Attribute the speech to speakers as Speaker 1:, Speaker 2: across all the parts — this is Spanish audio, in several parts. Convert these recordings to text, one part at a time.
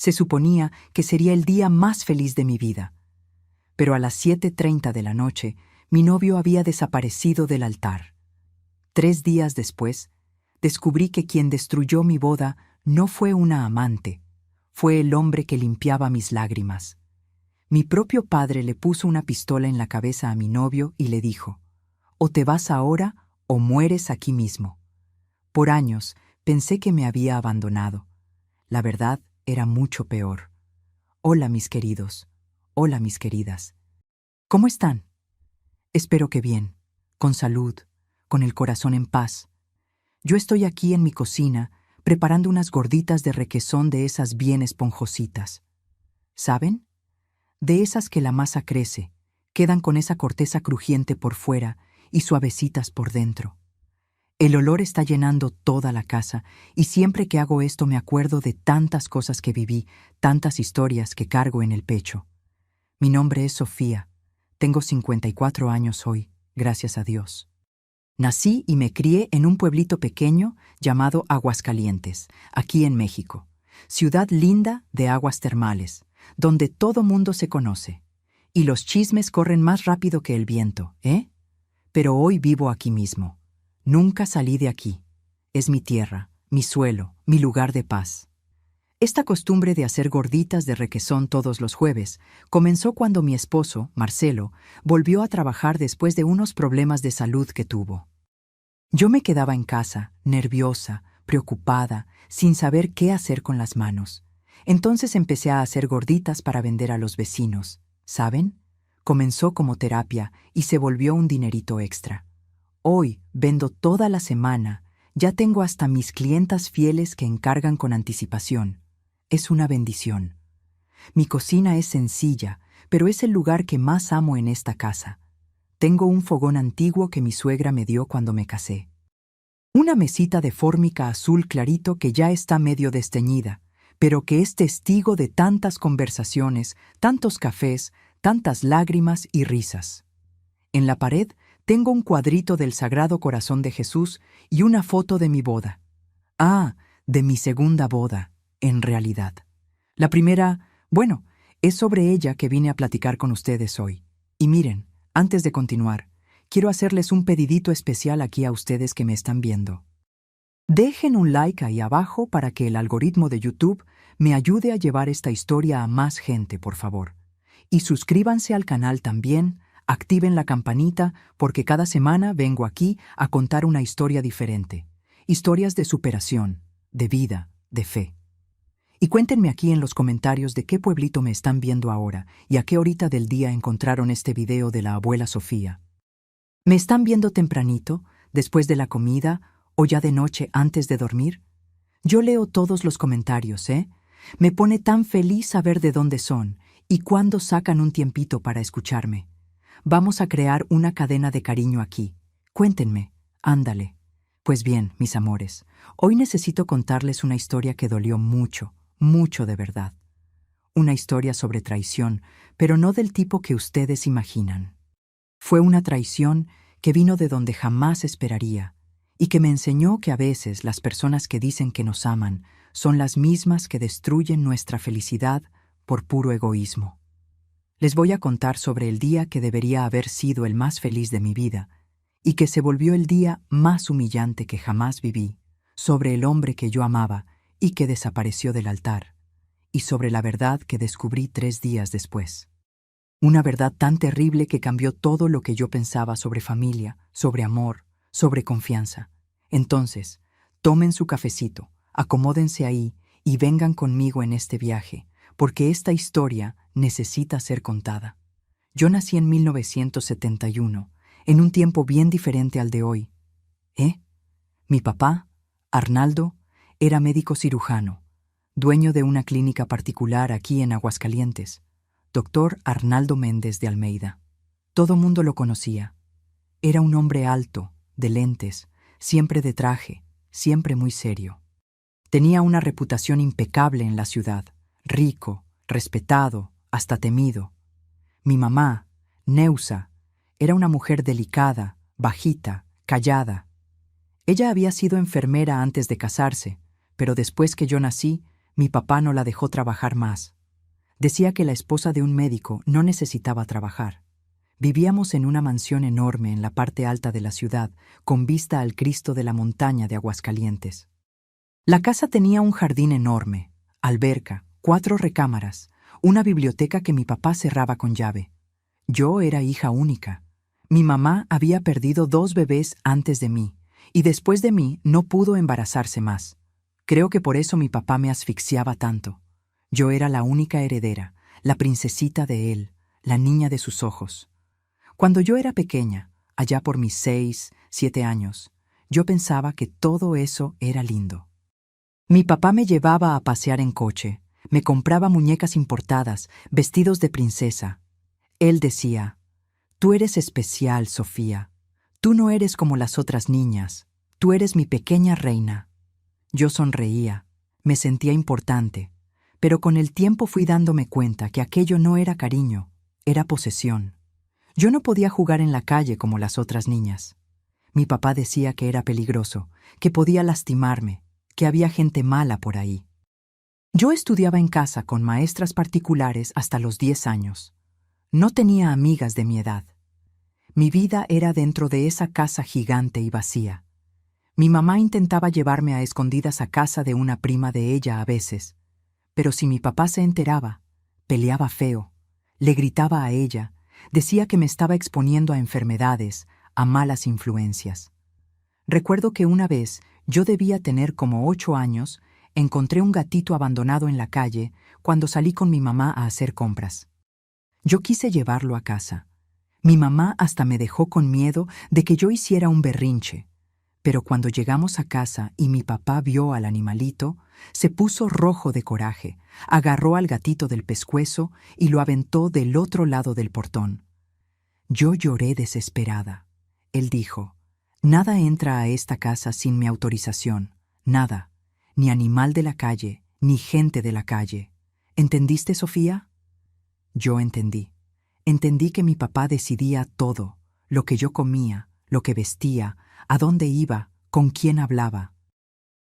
Speaker 1: Se suponía que sería el día más feliz de mi vida. Pero a las 7:30 de la noche, mi novio había desaparecido del altar. 3 días después, descubrí que quien destruyó mi boda no fue una amante, fue el hombre que limpiaba mis lágrimas. Mi propio padre le puso una pistola en la cabeza a mi novio y le dijo: «O te vas ahora o mueres aquí mismo». Por años pensé que me había abandonado. La verdad era mucho peor. Hola, mis queridos. Hola, mis queridas. ¿Cómo están? Espero que bien, con salud, con el corazón en paz. Yo estoy aquí en mi cocina preparando unas gorditas de requesón de esas bien esponjositas. ¿Saben? De esas que la masa crece, quedan con esa corteza crujiente por fuera y suavecitas por dentro. El olor está llenando toda la casa y siempre que hago esto me acuerdo de tantas cosas que viví, tantas historias que cargo en el pecho. Mi nombre es Sofía. Tengo 54 años hoy, gracias a Dios. Nací y me crié en un pueblito pequeño llamado Aguascalientes, aquí en México. Ciudad linda de aguas termales, donde todo mundo se conoce. Y los chismes corren más rápido que el viento, ¿eh? Pero hoy vivo aquí mismo. Nunca salí de aquí. Es mi tierra, mi suelo, mi lugar de paz. Esta costumbre de hacer gorditas de requesón todos los jueves comenzó cuando mi esposo, Marcelo, volvió a trabajar después de unos problemas de salud que tuvo. Yo me quedaba en casa, nerviosa, preocupada, sin saber qué hacer con las manos. Entonces empecé a hacer gorditas para vender a los vecinos. ¿Saben? Comenzó como terapia y se volvió un dinerito extra. Hoy vendo toda la semana. Ya tengo hasta mis clientas fieles que encargan con anticipación. Es una bendición. Mi cocina es sencilla, pero es el lugar que más amo en esta casa. Tengo un fogón antiguo que mi suegra me dio cuando me casé. Una mesita de fórmica azul clarito que ya está medio desteñida, pero que es testigo de tantas conversaciones, tantos cafés, tantas lágrimas y risas. En la pared tengo un cuadrito del Sagrado Corazón de Jesús y una foto de mi boda. Ah, de mi segunda boda, en realidad. La primera, bueno, es sobre ella que vine a platicar con ustedes hoy. Y miren, antes de continuar, quiero hacerles un pedidito especial aquí a ustedes que me están viendo. Dejen un like ahí abajo para que el algoritmo de YouTube me ayude a llevar esta historia a más gente, por favor. Y suscríbanse al canal también, activen la campanita porque cada semana vengo aquí a contar una historia diferente. Historias de superación, de vida, de fe. Y cuéntenme aquí en los comentarios de qué pueblito me están viendo ahora y a qué horita del día encontraron este video de la abuela Sofía. ¿Me están viendo tempranito, después de la comida o ya de noche antes de dormir? Yo leo todos los comentarios, ¿eh? Me pone tan feliz saber de dónde son y cuándo sacan un tiempito para escucharme. Vamos a crear una cadena de cariño aquí. Cuéntenme, ándale. Pues bien, mis amores, hoy necesito contarles una historia que dolió mucho, mucho de verdad. Una historia sobre traición, pero no del tipo que ustedes imaginan. Fue una traición que vino de donde jamás esperaría y que me enseñó que a veces las personas que dicen que nos aman son las mismas que destruyen nuestra felicidad por puro egoísmo. Les voy a contar sobre el día que debería haber sido el más feliz de mi vida y que se volvió el día más humillante que jamás viví, sobre el hombre que yo amaba y que desapareció del altar, y sobre la verdad que descubrí 3 días después. Una verdad tan terrible que cambió todo lo que yo pensaba sobre familia, sobre amor, sobre confianza. Entonces, tomen su cafecito, acomódense ahí y vengan conmigo en este viaje, porque esta historia necesita ser contada. Yo nací en 1971, en un tiempo bien diferente al de hoy. Mi papá, Arnaldo, era médico cirujano, dueño de una clínica particular aquí en Aguascalientes, Dr. Arnaldo Méndez de Almeida. Todo mundo lo conocía. Era un hombre alto, de lentes, siempre de traje, siempre muy serio. Tenía una reputación impecable en la ciudad, rico, respetado, hasta temido. Mi mamá, Neusa, era una mujer delicada, bajita, callada. Ella había sido enfermera antes de casarse, pero después que yo nací, Mi papá no la dejó trabajar más. Decía que la esposa de un médico no necesitaba trabajar. Vivíamos en una mansión enorme en la parte alta de la ciudad, con vista al Cristo de la montaña de Aguascalientes. La casa tenía un jardín enorme, alberca, 4 recámaras, una biblioteca que mi papá cerraba con llave. Yo era hija única. Mi mamá había perdido 2 bebés antes de mí, y después de mí no pudo embarazarse más. Creo que por eso mi papá me asfixiaba tanto. Yo era la única heredera, la princesita de él, la niña de sus ojos. Cuando yo era pequeña, allá por mis 6, 7 años, yo pensaba que todo eso era lindo. Mi papá me llevaba a pasear en coche, me compraba muñecas importadas, vestidos de princesa. Él decía: «Tú eres especial, Sofía. Tú no eres como las otras niñas. Tú eres mi pequeña reina». Yo sonreía, me sentía importante, pero con el tiempo fui dándome cuenta que aquello no era cariño, era posesión. Yo no podía jugar en la calle como las otras niñas. Mi papá decía que era peligroso, que podía lastimarme, que había gente mala por ahí. Yo estudiaba en casa con maestras particulares hasta los 10 años. No tenía amigas de mi edad. Mi vida era dentro de esa casa gigante y vacía. Mi mamá intentaba llevarme a escondidas a casa de una prima de ella a veces, pero si mi papá se enteraba, peleaba feo, le gritaba a ella, decía que me estaba exponiendo a enfermedades, a malas influencias. Recuerdo que una vez, yo debía tener como 8 años, encontré un gatito abandonado en la calle cuando salí con mi mamá a hacer compras. Yo quise llevarlo a casa. Mi mamá hasta me dejó con miedo de que yo hiciera un berrinche. Pero cuando llegamos a casa y mi papá vio al animalito, se puso rojo de coraje, agarró al gatito del pescuezo y lo aventó del otro lado del portón. Yo lloré desesperada. Él dijo: «Nada entra a esta casa sin mi autorización, nada, ni animal de la calle, ni gente de la calle. ¿Entendiste, Sofía?» Yo entendí. Entendí que mi papá decidía todo, lo que yo comía, lo que vestía, a dónde iba, con quién hablaba.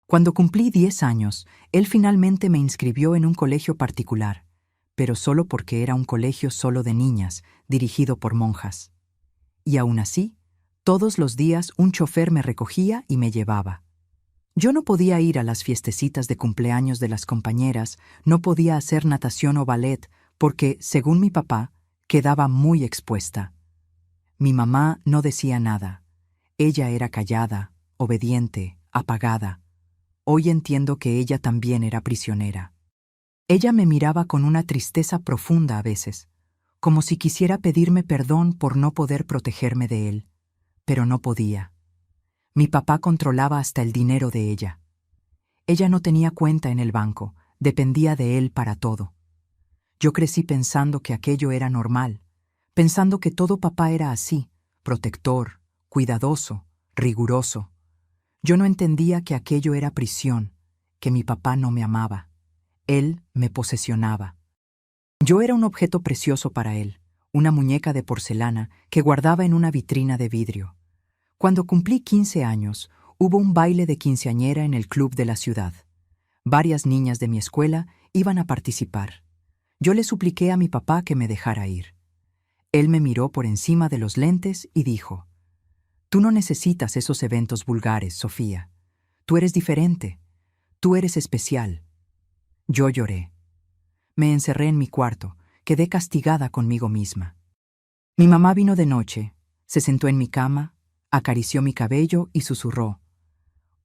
Speaker 1: Cuando cumplí 10 años, él finalmente me inscribió en un colegio particular, pero solo porque era un colegio solo de niñas, dirigido por monjas. Y aún así, todos los días un chofer me recogía y me llevaba. Yo no podía ir a las fiestecitas de cumpleaños de las compañeras, no podía hacer natación o ballet, porque, según mi papá, quedaba muy expuesta. Mi mamá no decía nada. Ella era callada, obediente, apagada. Hoy entiendo que ella también era prisionera. Ella me miraba con una tristeza profunda a veces, como si quisiera pedirme perdón por no poder protegerme de él, pero no podía. Mi papá controlaba hasta el dinero de ella. Ella no tenía cuenta en el banco, dependía de él para todo. Yo crecí pensando que aquello era normal, pensando que todo papá era así, protector, cuidadoso, riguroso. Yo no entendía que aquello era prisión, que mi papá no me amaba. Él me posesionaba. Yo era un objeto precioso para él, una muñeca de porcelana que guardaba en una vitrina de vidrio. Cuando cumplí 15 años, hubo un baile de quinceañera en el club de la ciudad. Varias niñas de mi escuela iban a participar. Yo le supliqué a mi papá que me dejara ir. Él me miró por encima de los lentes y dijo: «Tú no necesitas esos eventos vulgares, Sofía. Tú eres diferente. Tú eres especial». Yo lloré. Me encerré en mi cuarto, quedé castigada conmigo misma. Mi mamá vino de noche, se sentó en mi cama, acarició mi cabello y susurró: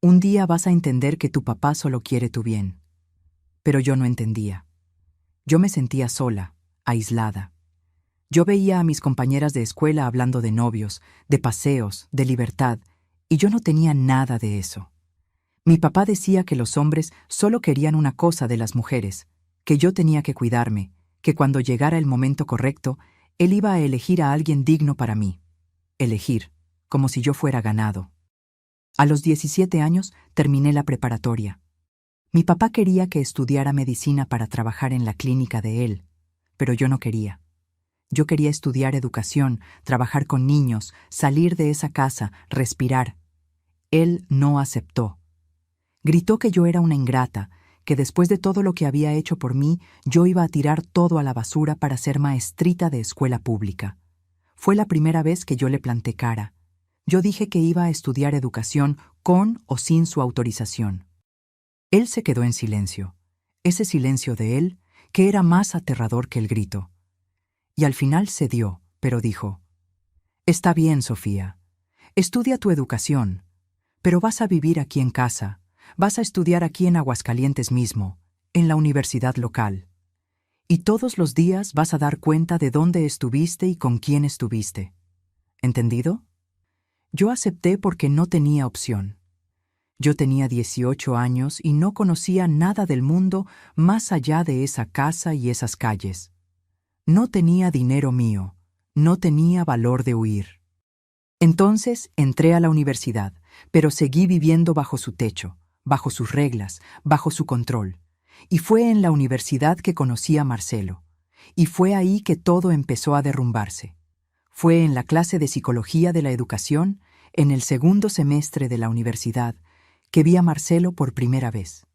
Speaker 1: «Un día vas a entender que tu papá solo quiere tu bien». Pero yo no entendía. Yo me sentía sola, aislada. Yo veía a mis compañeras de escuela hablando de novios, de paseos, de libertad, y yo no tenía nada de eso. Mi papá decía que los hombres solo querían una cosa de las mujeres, que yo tenía que cuidarme, que cuando llegara el momento correcto, él iba a elegir a alguien digno para mí. Elegir, como si yo fuera ganado. A los 17 años terminé la preparatoria. Mi papá quería que estudiara medicina para trabajar en la clínica de él, pero yo no quería. Yo quería estudiar educación, trabajar con niños, salir de esa casa, respirar. Él no aceptó. Gritó que yo era una ingrata, que después de todo lo que había hecho por mí, yo iba a tirar todo a la basura para ser maestrita de escuela pública. Fue la primera vez que yo le planté cara. Yo dije que iba a estudiar educación con o sin su autorización. Él se quedó en silencio, ese silencio de él que era más aterrador que el grito. Y al final cedió, pero dijo: «Está bien, Sofía. Estudia tu educación, pero vas a vivir aquí en casa, vas a estudiar aquí en Aguascalientes mismo, en la universidad local. Y todos los días vas a dar cuenta de dónde estuviste y con quién estuviste. ¿Entendido?». Yo acepté porque no tenía opción. Yo tenía 18 años y no conocía nada del mundo más allá de esa casa y esas calles. No tenía dinero mío, no tenía valor de huir. Entonces entré a la universidad, pero seguí viviendo bajo su techo, bajo sus reglas, bajo su control. Y fue en la universidad que conocí a Marcelo. Y fue ahí que todo empezó a derrumbarse. Fue en la clase de Psicología de la Educación, en el segundo semestre de la universidad, que vi a Marcelo por primera vez.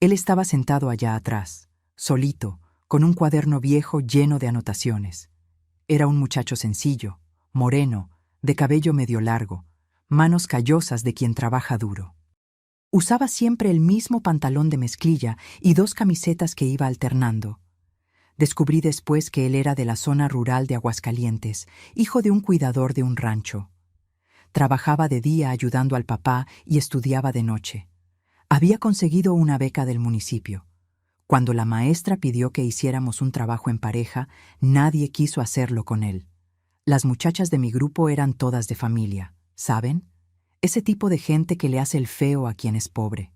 Speaker 1: Él estaba sentado allá atrás, solito, con un cuaderno viejo lleno de anotaciones. Era un muchacho sencillo, moreno, de cabello medio largo, manos callosas de quien trabaja duro. Usaba siempre el mismo pantalón de mezclilla y 2 camisetas que iba alternando. Descubrí después que él era de la zona rural de Aguascalientes, hijo de un cuidador de un rancho. Trabajaba de día ayudando al papá y estudiaba de noche. Había conseguido una beca del municipio. Cuando la maestra pidió que hiciéramos un trabajo en pareja, nadie quiso hacerlo con él. Las muchachas de mi grupo eran todas de familia, ¿saben? Ese tipo de gente que le hace el feo a quien es pobre.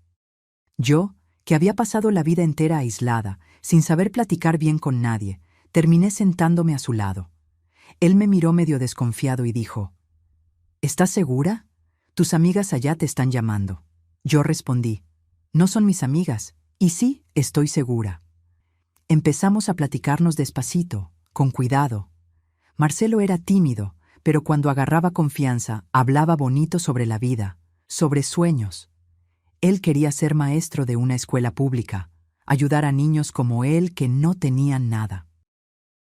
Speaker 1: Yo, que había pasado la vida entera aislada, sin saber platicar bien con nadie, terminé sentándome a su lado. Él me miró medio desconfiado y dijo: «¿Estás segura? Tus amigas allá te están llamando». Yo respondí: «No son mis amigas, y sí, estoy segura». Empezamos a platicarnos despacito, con cuidado. Marcelo era tímido, pero cuando agarraba confianza, hablaba bonito sobre la vida, sobre sueños. Él quería ser maestro de una escuela pública, ayudar a niños como él que no tenían nada.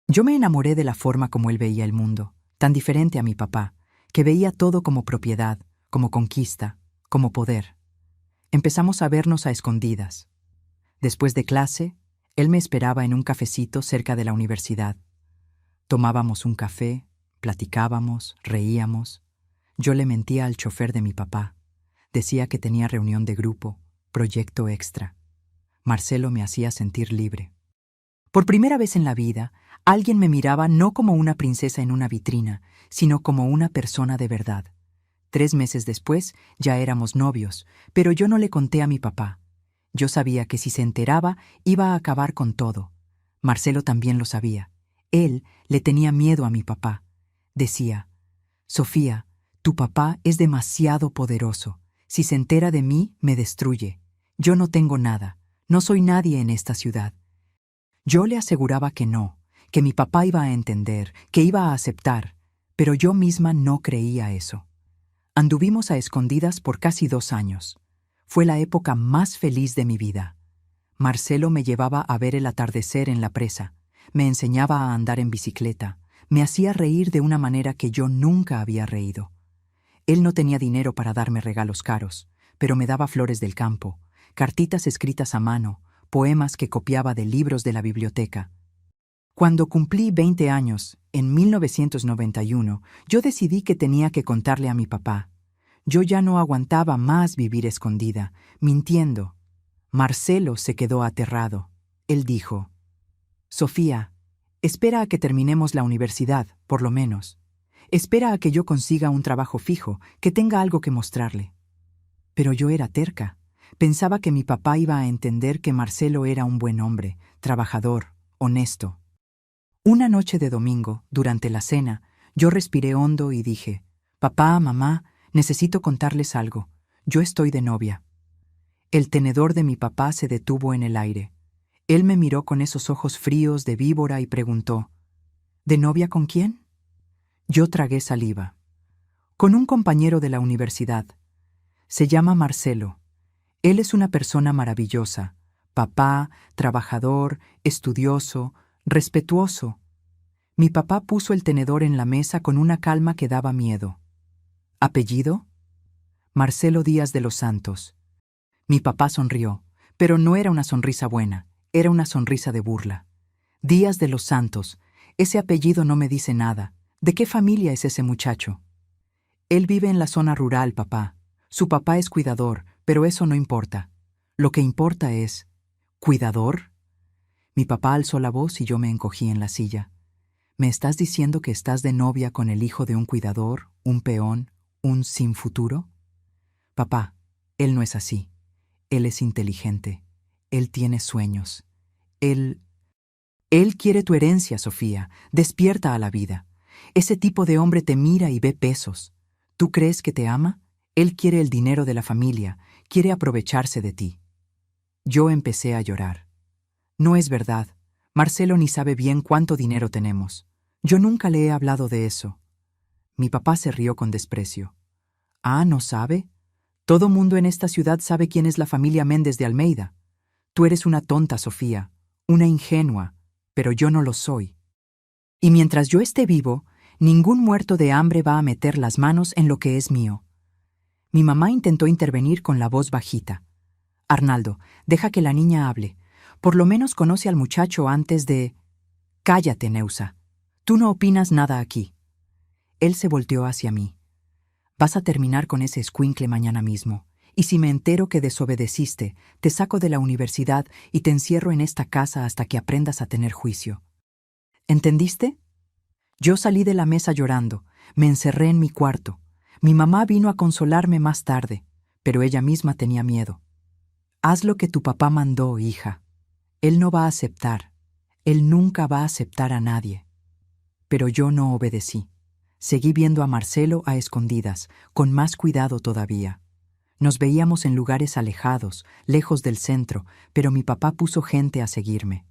Speaker 1: Yo me enamoré de la forma como él veía el mundo, tan diferente a mi papá, que veía todo como propiedad, como conquista, como poder. Empezamos a vernos a escondidas. Después de clase, él me esperaba en un cafecito cerca de la universidad. Tomábamos un café, platicábamos, reíamos. Yo le mentía al chofer de mi papá. Decía que tenía reunión de grupo, proyecto extra. Marcelo me hacía sentir libre. Por primera vez en la vida, alguien me miraba no como una princesa en una vitrina, sino como una persona de verdad. 3 meses después, ya éramos novios, pero yo no le conté a mi papá. Yo sabía que si se enteraba, iba a acabar con todo. Marcelo también lo sabía. Él le tenía miedo a mi papá. Decía: «Sofía, tu papá es demasiado poderoso. Si se entera de mí, me destruye. Yo no tengo nada. No soy nadie en esta ciudad». Yo le aseguraba que no, que mi papá iba a entender, que iba a aceptar, pero yo misma no creía eso. Anduvimos a escondidas por casi 2 años. Fue la época más feliz de mi vida. Marcelo me llevaba a ver el atardecer en la presa, me enseñaba a andar en bicicleta, me hacía reír de una manera que yo nunca había reído. Él no tenía dinero para darme regalos caros, pero me daba flores del campo, cartitas escritas a mano, poemas que copiaba de libros de la biblioteca. Cuando cumplí 20 años, en 1991, yo decidí que tenía que contarle a mi papá. Yo ya no aguantaba más vivir escondida, mintiendo. Marcelo se quedó aterrado. Él dijo: «Sofía, espera a que terminemos la universidad, por lo menos. Espera a que yo consiga un trabajo fijo, que tenga algo que mostrarle». Pero yo era terca. Pensaba que mi papá iba a entender que Marcelo era un buen hombre, trabajador, honesto. Una noche de domingo, durante la cena, yo respiré hondo y dije: «Papá, mamá, necesito contarles algo. Yo estoy de novia». El tenedor de mi papá se detuvo en el aire. Él me miró con esos ojos fríos de víbora y preguntó: «¿De novia con quién?». Yo tragué saliva. «Con un compañero de la universidad. Se llama Marcelo. Él es una persona maravillosa, Papá, trabajador, estudioso, respetuoso. Mi papá puso el tenedor en la mesa con una calma que daba miedo. ¿Apellido? Marcelo Díaz de los Santos. Mi papá sonrió, pero no era una sonrisa buena, era una sonrisa de burla. Díaz de los Santos, ese apellido no me dice nada. ¿De qué familia es ese muchacho? Él vive en la zona rural, papá. Su papá es cuidador, pero eso no importa. Lo que importa es... ¿Cuidador? Mi papá alzó la voz y yo me encogí en la silla. ¿Me estás diciendo que estás de novia con el hijo de un cuidador, un peón, un sin futuro? Papá, él no es así. Él es inteligente. Él tiene sueños. Él quiere tu herencia, Sofía. Despierta a la vida. Ese tipo de hombre te mira y ve pesos. ¿Tú crees que te ama? Él quiere el dinero de la familia, quiere aprovecharse de ti. Yo empecé a llorar. No es verdad. Marcelo ni sabe bien cuánto dinero tenemos. Yo nunca le he hablado de eso. Mi papá se rió con desprecio. Ah, ¿no sabe? Todo mundo en esta ciudad sabe quién es la familia Méndez de Almeida. Tú eres una tonta, Sofía, una ingenua, pero yo no lo soy. Y mientras yo esté vivo, ningún muerto de hambre va a meter las manos en lo que es mío. Mi mamá intentó intervenir con la voz bajita. Arnaldo, deja que la niña hable. Por lo menos conoce al muchacho antes de... Cállate, Neusa. Tú no opinas nada aquí. Él se volteó hacia mí. Vas a terminar con ese escuincle mañana mismo. Y si me entero que desobedeciste, te saco de la universidad y te encierro en esta casa hasta que aprendas a tener juicio. ¿Entendiste? Yo salí de la mesa llorando, me encerré en mi cuarto. Mi mamá vino a consolarme más tarde, pero ella misma tenía miedo. Haz lo que tu papá mandó, hija. Él no va a aceptar. Él nunca va a aceptar a nadie. Pero yo no obedecí. Seguí viendo a Marcelo a escondidas, con más cuidado todavía. Nos veíamos en lugares alejados, lejos del centro, pero mi papá puso gente a seguirme.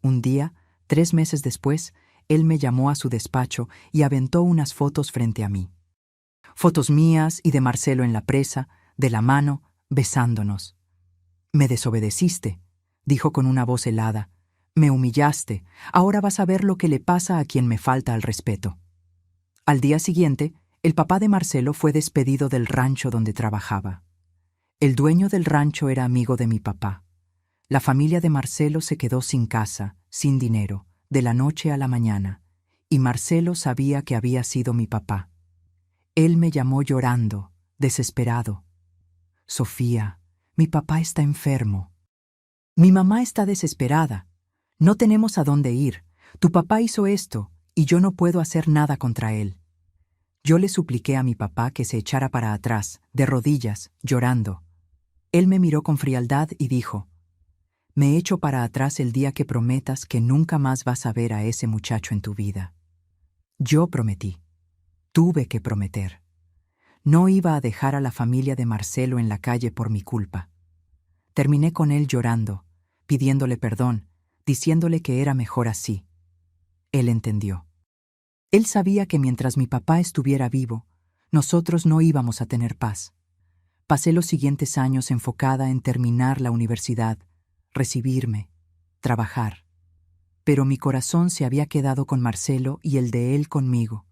Speaker 1: Un día, 3 meses después, él me llamó a su despacho y aventó unas fotos frente a mí. Fotos mías y de Marcelo en la presa, de la mano, besándonos. Me desobedeciste, dijo con una voz helada. Me humillaste. Ahora vas a ver lo que le pasa a quien me falta al respeto. Al día siguiente, el papá de Marcelo fue despedido del rancho donde trabajaba. El dueño del rancho era amigo de mi papá. La familia de Marcelo se quedó sin casa, sin dinero, de la noche a la mañana, y Marcelo sabía que había sido mi papá. Él me llamó llorando, desesperado. Sofía, mi papá está enfermo. Mi mamá está desesperada. No tenemos a dónde ir. Tu papá hizo esto, y yo no puedo hacer nada contra él. Yo le supliqué a mi papá que se echara para atrás, de rodillas, llorando. Él me miró con frialdad y dijo, me echo para atrás el día que prometas que nunca más vas a ver a ese muchacho en tu vida. Yo prometí. Tuve que prometer. No iba a dejar a la familia de Marcelo en la calle por mi culpa. Terminé con él llorando, pidiéndole perdón, diciéndole que era mejor así. Él entendió. Él sabía que mientras mi papá estuviera vivo, nosotros no íbamos a tener paz. Pasé los siguientes años enfocada en terminar la universidad, recibirme, trabajar. Pero mi corazón se había quedado con Marcelo y el de él conmigo.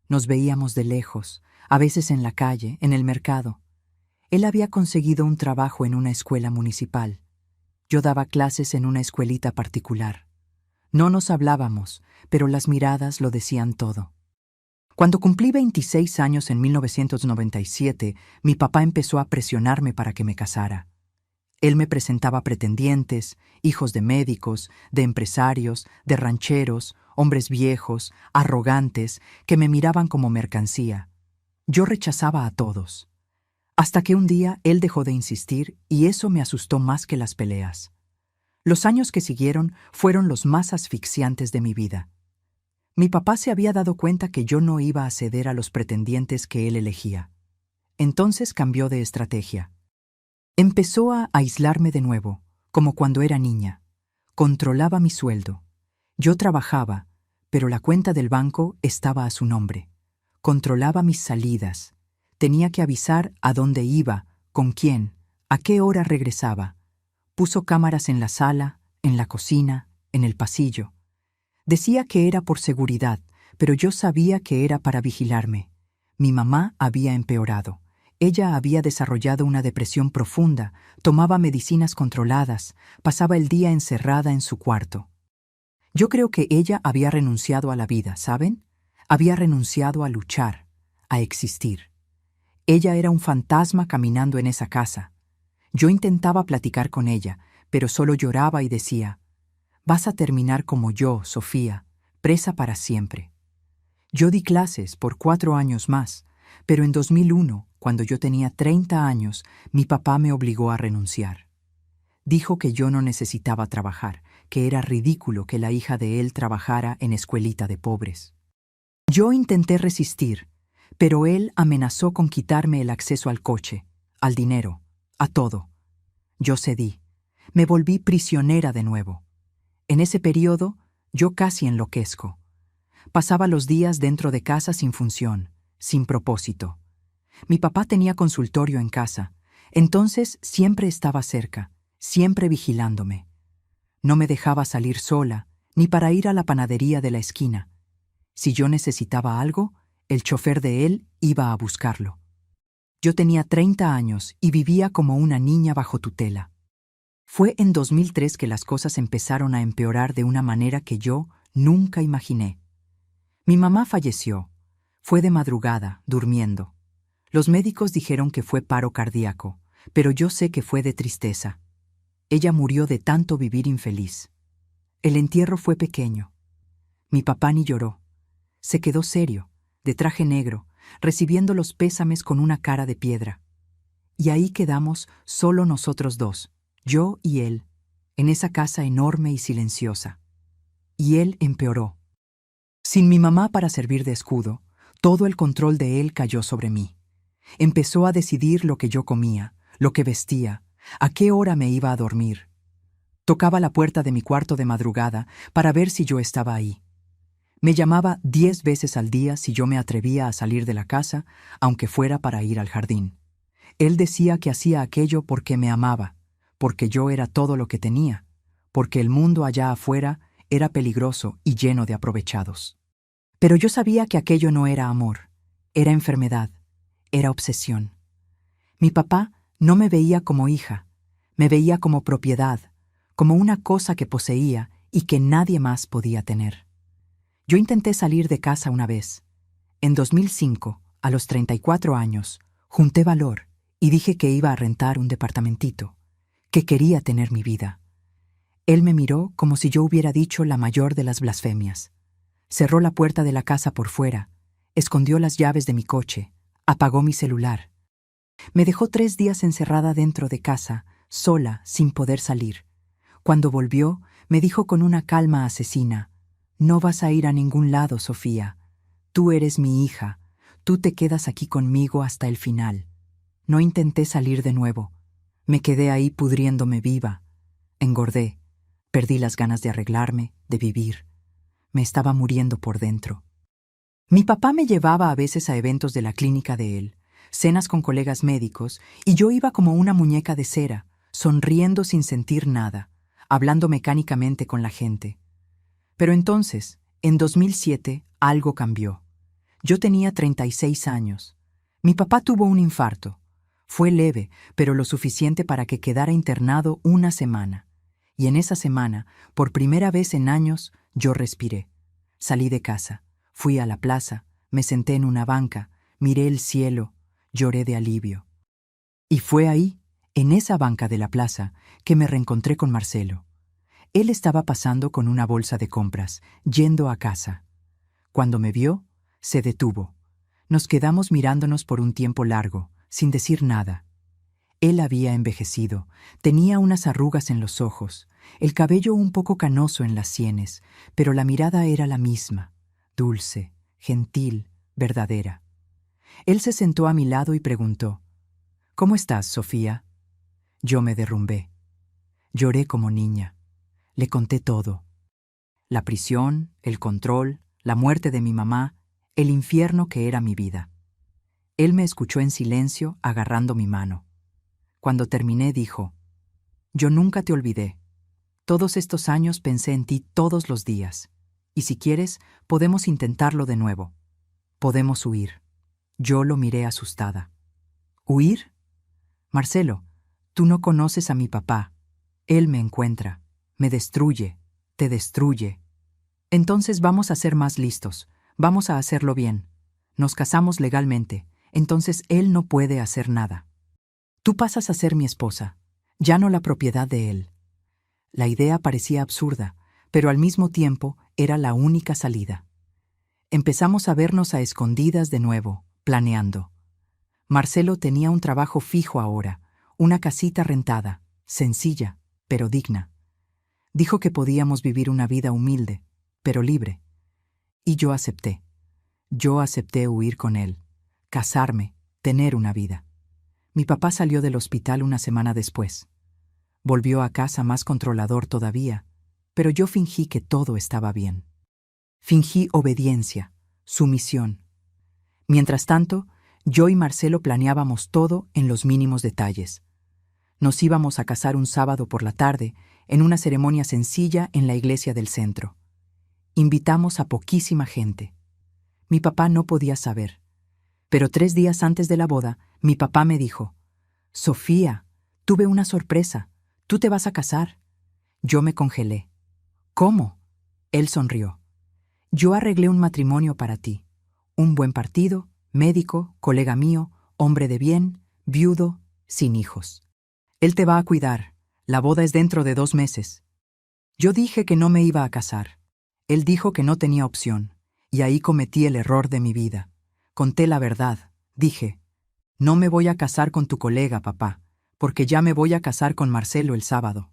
Speaker 1: Nos veíamos de lejos, a veces en la calle, en el mercado. Él había conseguido un trabajo en una escuela municipal. Yo daba clases en una escuelita particular. No nos hablábamos, pero las miradas lo decían todo. Cuando cumplí 26 años en 1997, mi papá empezó a presionarme para que me casara. Él me presentaba pretendientes, hijos de médicos, de empresarios, de rancheros, hombres viejos, arrogantes, que me miraban como mercancía. Yo rechazaba a todos. Hasta que un día él dejó de insistir y eso me asustó más que las peleas. Los años que siguieron fueron los más asfixiantes de mi vida. Mi papá se había dado cuenta que yo no iba a ceder a los pretendientes que él elegía. Entonces cambió de estrategia. Empezó a aislarme de nuevo, como cuando era niña. Controlaba mi sueldo. Yo trabajaba, pero la cuenta del banco estaba a su nombre. Controlaba mis salidas. Tenía que avisar a dónde iba, con quién, a qué hora regresaba. Puso cámaras en la sala, en la cocina, en el pasillo. Decía que era por seguridad, pero yo sabía que era para vigilarme. Mi mamá había empeorado. Ella había desarrollado una depresión profunda, tomaba medicinas controladas, pasaba el día encerrada en su cuarto. Yo creo que ella había renunciado a la vida, ¿saben? Había renunciado a luchar, a existir. Ella era un fantasma caminando en esa casa. Yo intentaba platicar con ella, pero solo lloraba y decía: «Vas a terminar como yo, Sofía, presa para siempre». Yo di clases por 4 años más, pero en 2001, cuando yo tenía 30 años, mi papá me obligó a renunciar. Dijo que yo no necesitaba trabajar, que era ridículo que la hija de él trabajara en escuelita de pobres. Yo intenté resistir, pero él amenazó con quitarme el acceso al coche, al dinero, a todo. Yo cedí. Me volví prisionera de nuevo. En ese periodo, yo casi enloquezco. Pasaba los días dentro de casa sin función, sin propósito. Mi papá tenía consultorio en casa, entonces siempre estaba cerca, siempre vigilándome. No me dejaba salir sola, ni para ir a la panadería de la esquina. Si yo necesitaba algo, el chofer de él iba a buscarlo. Yo tenía 30 años y vivía como una niña bajo tutela. Fue en 2003 que las cosas empezaron a empeorar de una manera que yo nunca imaginé. Mi mamá falleció. Fue de madrugada, durmiendo. Los médicos dijeron que fue paro cardíaco, pero yo sé que fue de tristeza. Ella murió de tanto vivir infeliz. El entierro fue pequeño. Mi papá ni lloró. Se quedó serio, de traje negro, recibiendo los pésames con una cara de piedra. Y ahí quedamos solo nosotros dos, yo y él, en esa casa enorme y silenciosa. Y él empeoró. Sin mi mamá para servir de escudo, todo el control de él cayó sobre mí. Empezó a decidir lo que yo comía, lo que vestía, a qué hora me iba a dormir. Tocaba la puerta de mi cuarto de madrugada para ver si yo estaba ahí. Me llamaba 10 veces al día si yo me atrevía a salir de la casa, aunque fuera para ir al jardín. Él decía que hacía aquello porque me amaba, porque yo era todo lo que tenía, porque el mundo allá afuera era peligroso y lleno de aprovechados. Pero yo sabía que aquello no era amor, era enfermedad, era obsesión. Mi papá no me veía como hija, me veía como propiedad, como una cosa que poseía y que nadie más podía tener. Yo intenté salir de casa una vez. En 2005, a los 34 años, junté valor y dije que iba a rentar un departamentito, que quería tener mi vida. Él me miró como si yo hubiera dicho la mayor de las blasfemias. Cerró la puerta de la casa por fuera, escondió las llaves de mi coche, apagó mi celular. Me dejó 3 días encerrada dentro de casa, sola, sin poder salir. Cuando volvió, me dijo con una calma asesina: «No vas a ir a ningún lado, Sofía. Tú eres mi hija. Tú te quedas aquí conmigo hasta el final». No intenté salir de nuevo. Me quedé ahí pudriéndome viva. Engordé. Perdí las ganas de arreglarme, de vivir. Me estaba muriendo por dentro. Mi papá me llevaba a veces a eventos de la clínica de él, cenas con colegas médicos, y yo iba como una muñeca de cera, sonriendo sin sentir nada, hablando mecánicamente con la gente. Pero entonces, en 2007, algo cambió. Yo tenía 36 años. Mi papá tuvo un infarto. Fue leve, pero lo suficiente para que quedara internado una semana. Y en esa semana, por primera vez en años, yo respiré. Salí de casa, fui a la plaza, me senté en una banca, miré el cielo, lloré de alivio. Y fue ahí, en esa banca de la plaza, que me reencontré con Marcelo. Él estaba pasando con una bolsa de compras, yendo a casa. Cuando me vio, se detuvo. Nos quedamos mirándonos por un tiempo largo, sin decir nada. Él había envejecido, tenía unas arrugas en los ojos, el cabello un poco canoso en las sienes, pero la mirada era la misma, dulce, gentil, verdadera. Él se sentó a mi lado y preguntó: «¿Cómo estás, Sofía?» Yo me derrumbé. Lloré como niña. Le conté todo. La prisión, el control, la muerte de mi mamá, el infierno que era mi vida. Él me escuchó en silencio, agarrando mi mano. Cuando terminé, dijo: Yo nunca te olvidé. Todos estos años pensé en ti todos los días. Y si quieres, podemos intentarlo de nuevo. Podemos huir. Yo lo miré asustada. ¿Huir? Marcelo, tú no conoces a mi papá. Él me encuentra, me destruye, te destruye. Entonces vamos a ser más listos, vamos a hacerlo bien. Nos casamos legalmente, entonces él no puede hacer nada. Tú pasas a ser mi esposa, ya no la propiedad de él. La idea parecía absurda, pero al mismo tiempo era la única salida. Empezamos a vernos a escondidas de nuevo, planeando. Marcelo tenía un trabajo fijo ahora, una casita rentada, sencilla, pero digna. Dijo que podíamos vivir una vida humilde, pero libre. Y yo acepté. Yo acepté huir con él, casarme, tener una vida. Mi papá salió del hospital una semana después. Volvió a casa más controlador todavía, pero yo fingí que todo estaba bien. Fingí obediencia, sumisión. Mientras tanto, yo y Marcelo planeábamos todo en los mínimos detalles. Nos íbamos a casar un sábado por la tarde, en una ceremonia sencilla en la iglesia del centro. Invitamos a poquísima gente. Mi papá no podía saber. Pero 3 días antes de la boda, mi papá me dijo: «Sofía, tuve una sorpresa. Tú te vas a casar». Yo me congelé. «¿Cómo?». Él sonrió. «Yo arreglé un matrimonio para ti. Un buen partido, médico, colega mío, hombre de bien, viudo, sin hijos. Él te va a cuidar. La boda es dentro de 2 meses». Yo dije que no me iba a casar. Él dijo que no tenía opción, y ahí cometí el error de mi vida. Conté la verdad. Dije: «No me voy a casar con tu colega, papá, porque ya me voy a casar con Marcelo el sábado».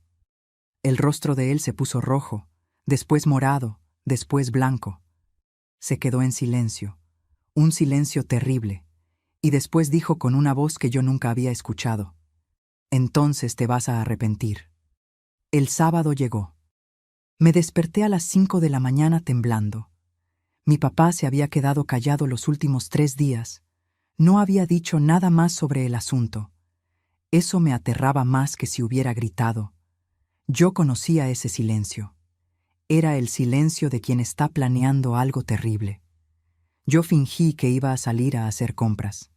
Speaker 1: El rostro de él se puso rojo, después morado, después blanco. Se quedó en silencio, un silencio terrible, y después dijo con una voz que yo nunca había escuchado: «Entonces te vas a arrepentir». El sábado llegó. Me desperté a las 5 de la mañana temblando. Mi papá se había quedado callado los últimos 3 días. No había dicho nada más sobre el asunto. Eso me aterraba más que si hubiera gritado. Yo conocía ese silencio. Era el silencio de quien está planeando algo terrible. Yo fingí que iba a salir a hacer compras.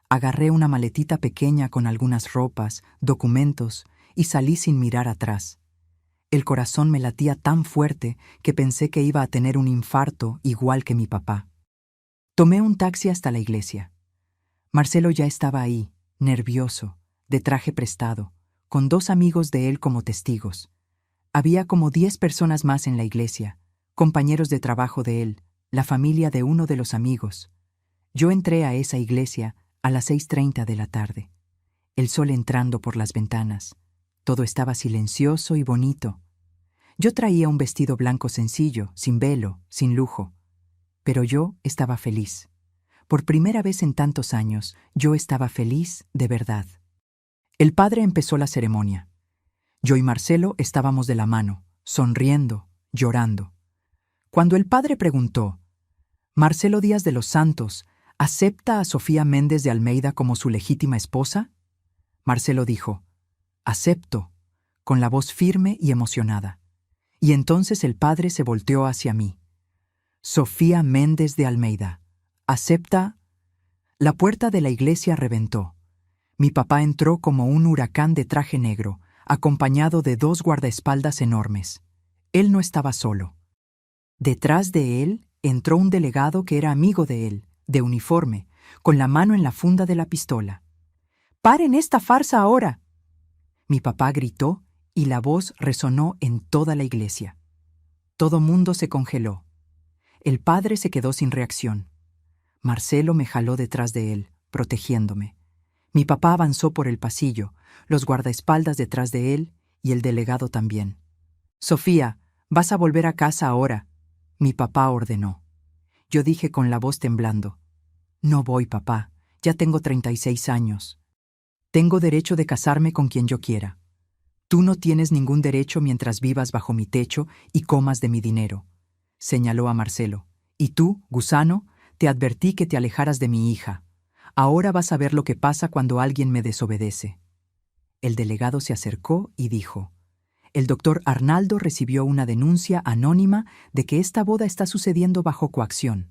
Speaker 1: Agarré una maletita pequeña con algunas ropas, documentos, y salí sin mirar atrás. El corazón me latía tan fuerte que pensé que iba a tener un infarto igual que mi papá. Tomé un taxi hasta la iglesia. Marcelo ya estaba ahí, nervioso, de traje prestado, con 2 amigos de él como testigos. Había como 10 personas más en la iglesia, compañeros de trabajo de él, la familia de uno de los amigos. Yo entré a esa iglesia a las 6:30 de la tarde. El sol entrando por las ventanas. Todo estaba silencioso y bonito. Yo traía un vestido blanco sencillo, sin velo, sin lujo. Pero yo estaba feliz. Por primera vez en tantos años, yo estaba feliz de verdad. El padre empezó la ceremonia. Yo y Marcelo estábamos de la mano, sonriendo, llorando. Cuando el padre preguntó: «Marcelo Díaz de los Santos, ¿acepta a Sofía Méndez de Almeida como su legítima esposa?». Marcelo dijo: «Acepto», con la voz firme y emocionada. Y entonces el padre se volteó hacia mí. «Sofía Méndez de Almeida, ¿acepta?». La puerta de la iglesia reventó. Mi papá entró como un huracán de traje negro, acompañado de 2 guardaespaldas enormes. Él no estaba solo. Detrás de él entró un delegado que era amigo de él, de uniforme, con la mano en la funda de la pistola. «¡Paren esta farsa ahora!». Mi papá gritó y la voz resonó en toda la iglesia. Todo mundo se congeló. El padre se quedó sin reacción. Marcelo me jaló detrás de él, protegiéndome. Mi papá avanzó por el pasillo, los guardaespaldas detrás de él y el delegado también. «Sofía, vas a volver a casa ahora», mi papá ordenó. Yo dije con la voz temblando: «No voy, papá, ya tengo 36 años. Tengo derecho de casarme con quien yo quiera. Tú no tienes ningún derecho mientras vivas bajo mi techo y comas de mi dinero», señaló a Marcelo. «Y tú, gusano, te advertí que te alejaras de mi hija. Ahora vas a ver lo que pasa cuando alguien me desobedece». El delegado se acercó y dijo: «El doctor Arnaldo recibió una denuncia anónima de que esta boda está sucediendo bajo coacción.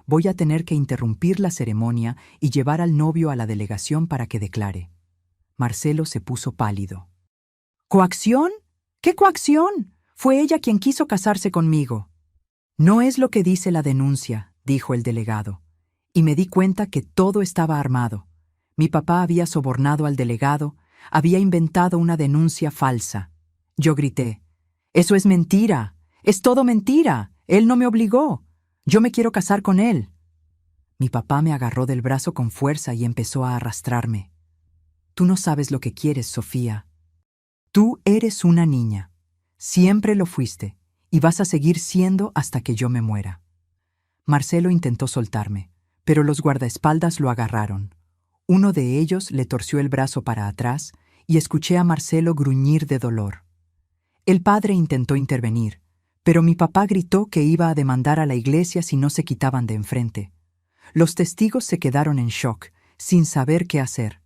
Speaker 1: Voy a tener que interrumpir la ceremonia y llevar al novio a la delegación para que declare». Marcelo se puso pálido. «¿Coacción? ¿Qué coacción? Fue ella quien quiso casarse conmigo». «No es lo que dice la denuncia», dijo el delegado, y me di cuenta que todo estaba armado. Mi papá había sobornado al delegado, había inventado una denuncia falsa. Yo grité: «¡Eso es mentira! ¡Es todo mentira! Él no me obligó. Yo me quiero casar con él». Mi papá me agarró del brazo con fuerza y empezó a arrastrarme. «Tú no sabes lo que quieres, Sofía. Tú eres una niña. Siempre lo fuiste, y vas a seguir siendo hasta que yo me muera». Marcelo intentó soltarme, pero los guardaespaldas lo agarraron. Uno de ellos le torció el brazo para atrás y escuché a Marcelo gruñir de dolor. El padre intentó intervenir, pero mi papá gritó que iba a demandar a la iglesia si no se quitaban de enfrente. Los testigos se quedaron en shock, sin saber qué hacer.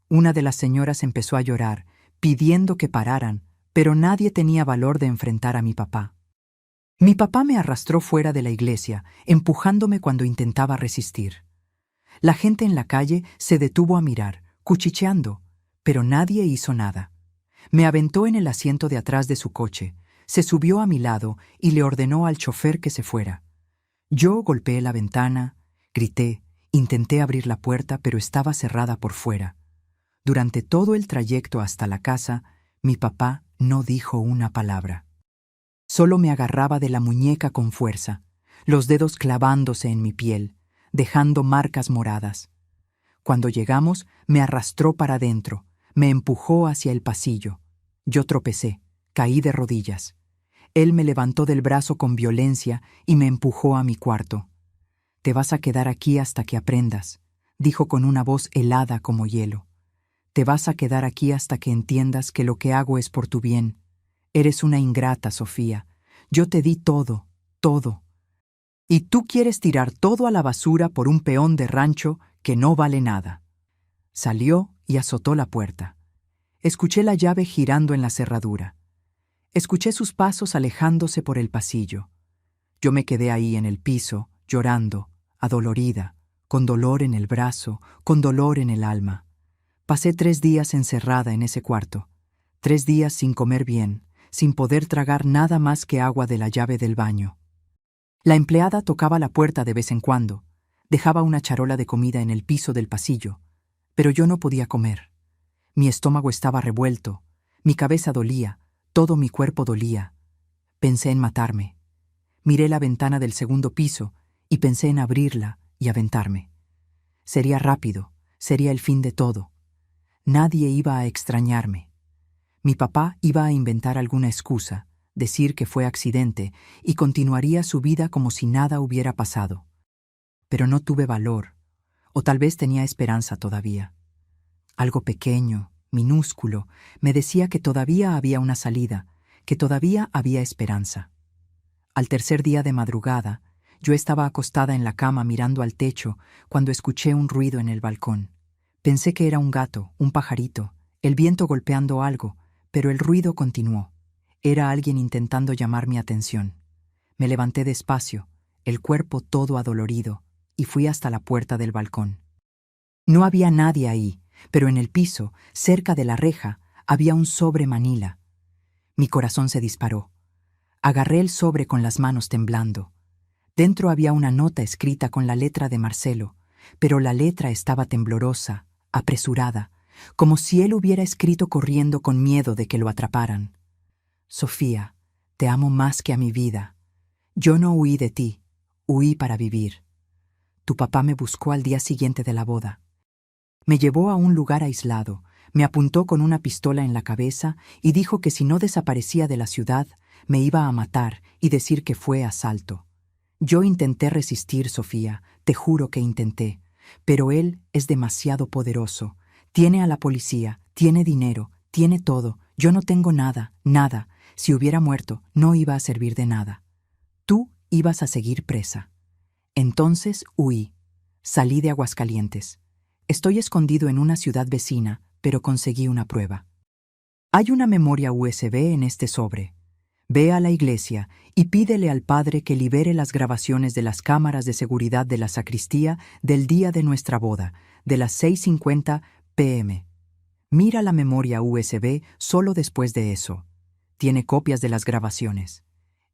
Speaker 1: Una de las señoras empezó a llorar, pidiendo que pararan, pero nadie tenía valor de enfrentar a mi papá. Mi papá me arrastró fuera de la iglesia, empujándome cuando intentaba resistir. La gente en la calle se detuvo a mirar, cuchicheando, pero nadie hizo nada. Me aventó en el asiento de atrás de su coche, se subió a mi lado y le ordenó al chofer que se fuera. Yo golpeé la ventana, grité, intenté abrir la puerta, pero estaba cerrada por fuera. Durante todo el trayecto hasta la casa, mi papá no dijo una palabra. Solo me agarraba de la muñeca con fuerza, los dedos clavándose en mi piel, dejando marcas moradas. Cuando llegamos, me arrastró para adentro, me empujó hacia el pasillo. Yo tropecé, caí de rodillas. Él me levantó del brazo con violencia y me empujó a mi cuarto. «Te vas a quedar aquí hasta que aprendas», dijo con una voz helada como hielo. «Te vas a quedar aquí hasta que entiendas que lo que hago es por tu bien. Eres una ingrata, Sofía. Yo te di todo, todo. Y tú quieres tirar todo a la basura por un peón de rancho que no vale nada». Salió y azotó la puerta. Escuché la llave girando en la cerradura. Escuché sus pasos alejándose por el pasillo. Yo me quedé ahí en el piso, llorando, adolorida, con dolor en el brazo, con dolor en el alma. Pasé 3 días encerrada en ese cuarto, 3 días sin comer bien, sin poder tragar nada más que agua de la llave del baño. La empleada tocaba la puerta de vez en cuando, dejaba una charola de comida en el piso del pasillo, pero yo no podía comer. Mi estómago estaba revuelto, mi cabeza dolía, todo mi cuerpo dolía. Pensé en matarme. Miré la ventana del segundo piso y pensé en abrirla y aventarme. Sería rápido, sería el fin de todo. Nadie iba a extrañarme. Mi papá iba a inventar alguna excusa, decir que fue accidente y continuaría su vida como si nada hubiera pasado. Pero no tuve valor, o tal vez tenía esperanza todavía. Algo pequeño, minúsculo, me decía que todavía había una salida, que todavía había esperanza. Al tercer día de madrugada, yo estaba acostada en la cama mirando al techo cuando escuché un ruido en el balcón. Pensé que era un gato, un pajarito, el viento golpeando algo, pero el ruido continuó. Era alguien intentando llamar mi atención. Me levanté despacio, el cuerpo todo adolorido, y fui hasta la puerta del balcón. No había nadie ahí, pero en el piso, cerca de la reja, había un sobre manila. Mi corazón se disparó. Agarré el sobre con las manos temblando. Dentro había una nota escrita con la letra de Marcelo, pero la letra estaba temblorosa, apresurada, como si él hubiera escrito corriendo con miedo de que lo atraparan. «Sofía, te amo más que a mi vida. Yo no huí de ti, huí para vivir. Tu papá me buscó al día siguiente de la boda. Me llevó a un lugar aislado, me apuntó con una pistola en la cabeza y dijo que si no desaparecía de la ciudad, me iba a matar y decir que fue asalto. Yo intenté resistir, Sofía, te juro que intenté, pero él es demasiado poderoso. Tiene a la policía, tiene dinero, tiene todo. Yo no tengo nada, nada. Si hubiera muerto, no iba a servir de nada. Tú ibas a seguir presa». Entonces huí. Salí de Aguascalientes. Estoy escondido en una ciudad vecina, pero conseguí una prueba. Hay una memoria USB en este sobre. Ve a la iglesia y pídele al Padre que libere las grabaciones de las cámaras de seguridad de la sacristía del día de nuestra boda, de las 6:50 p.m. Mira la memoria USB solo después de eso. Tiene copias de las grabaciones.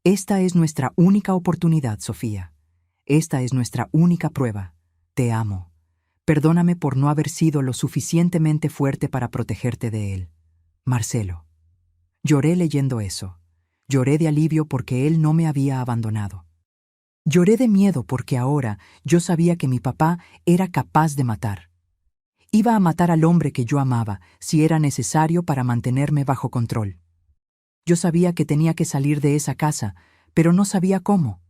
Speaker 1: Esta es nuestra única oportunidad, Sofía. Esta es nuestra única prueba. Te amo. Perdóname por no haber sido lo suficientemente fuerte para protegerte de él. Marcelo. Lloré leyendo eso. Lloré de alivio porque él no me había abandonado. Lloré de miedo porque ahora yo sabía que mi papá era capaz de matar. Iba a matar al hombre que yo amaba si era necesario para mantenerme bajo control. Yo sabía que tenía que salir de esa casa, pero no sabía cómo.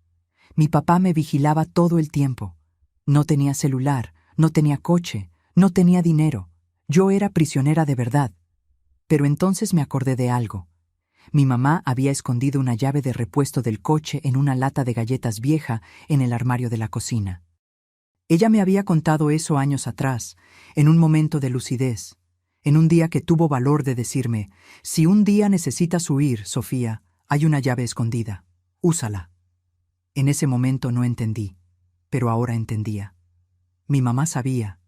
Speaker 1: Mi papá me vigilaba todo el tiempo. No tenía celular, no tenía coche, no tenía dinero. Yo era prisionera de verdad. Pero entonces me acordé de algo. Mi mamá había escondido una llave de repuesto del coche en una lata de galletas vieja en el armario de la cocina. Ella me había contado eso años atrás, en un momento de lucidez, en un día que tuvo valor de decirme: si un día necesitas huir, Sofía, hay una llave escondida, úsala. En ese momento no entendí, pero ahora entendía. Mi mamá sabía.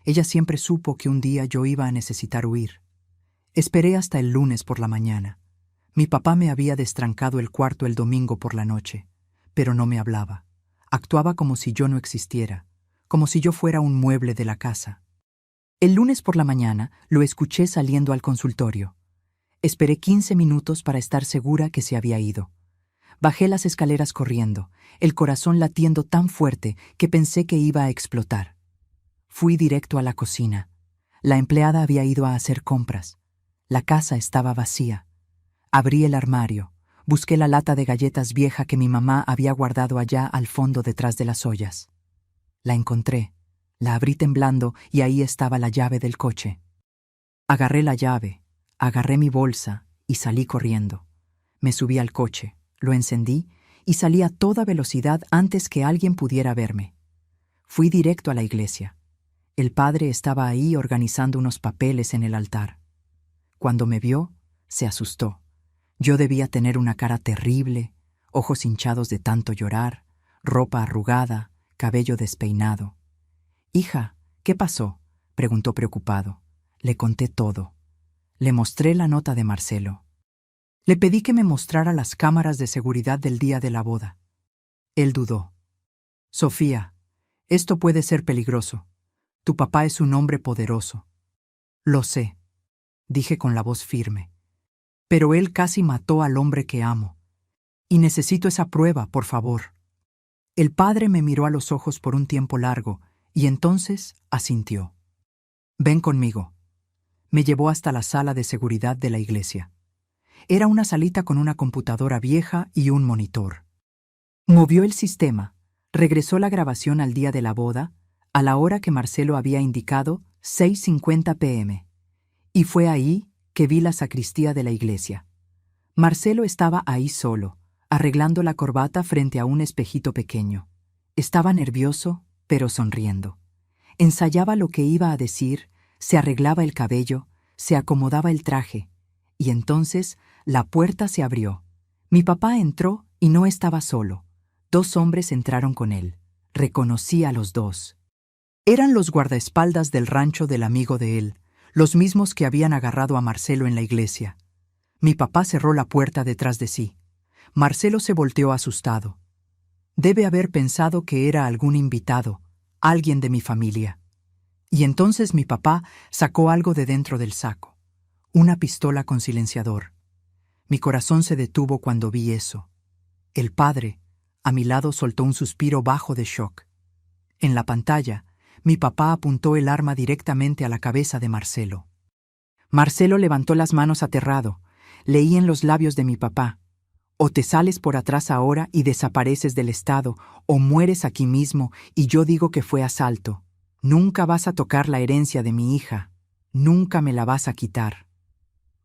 Speaker 1: Ella siempre supo que un día yo iba a necesitar huir. Esperé hasta el lunes por la mañana. Mi papá me había destrancado el cuarto el domingo por la noche, pero no me hablaba. Actuaba como si yo no existiera, como si yo fuera un mueble de la casa. El lunes por la mañana lo escuché saliendo al consultorio. Esperé 15 minutos para estar segura que se había ido. Bajé las escaleras corriendo, el corazón latiendo tan fuerte que pensé que iba a explotar. Fui directo a la cocina. La empleada había ido a hacer compras. La casa estaba vacía. Abrí el armario, busqué la lata de galletas vieja que mi mamá había guardado allá al fondo detrás de las ollas. La encontré, la abrí temblando y ahí estaba la llave del coche. Agarré la llave, agarré mi bolsa y salí corriendo. Me subí al coche, lo encendí y salí a toda velocidad antes que alguien pudiera verme. Fui directo a la iglesia. El padre estaba ahí organizando unos papeles en el altar. Cuando me vio, se asustó. Yo debía tener una cara terrible, ojos hinchados de tanto llorar, ropa arrugada, cabello despeinado. «Hija, ¿qué pasó?», preguntó preocupado. Le conté todo. Le mostré la nota de Marcelo. Le pedí que me mostrara las cámaras de seguridad del día de la boda. Él dudó. «Sofía, esto puede ser peligroso. Tu papá es un hombre poderoso». «Lo sé», dije con la voz firme. «Pero él casi mató al hombre que amo. Y necesito esa prueba, por favor». El padre me miró a los ojos por un tiempo largo y entonces asintió. «Ven conmigo». Me llevó hasta la sala de seguridad de la iglesia. Era una salita con una computadora vieja y un monitor. Movió el sistema, regresó la grabación al día de la boda, a la hora que Marcelo había indicado, 6:50 p.m. Y fue ahí que vi la sacristía de la iglesia. Marcelo estaba ahí solo, arreglando la corbata frente a un espejito pequeño. Estaba nervioso, pero sonriendo. Ensayaba lo que iba a decir, se arreglaba el cabello, se acomodaba el traje, y entonces la puerta se abrió. Mi papá entró y no estaba solo. 2 hombres entraron con él. Reconocí a los 2. Eran los guardaespaldas del rancho del amigo de él, los mismos que habían agarrado a Marcelo en la iglesia. Mi papá cerró la puerta detrás de sí. Marcelo se volteó asustado. Debe haber pensado que era algún invitado, alguien de mi familia. Y entonces mi papá sacó algo de dentro del saco. Una pistola con silenciador. Mi corazón se detuvo cuando vi eso. El padre, a mi lado, soltó un suspiro bajo de shock. En la pantalla, mi papá apuntó el arma directamente a la cabeza de Marcelo. Marcelo levantó las manos aterrado. Leí en los labios de mi papá: «O te sales por atrás ahora y desapareces del estado, o mueres aquí mismo y yo digo que fue asalto. Nunca vas a tocar la herencia de mi hija. Nunca me la vas a quitar».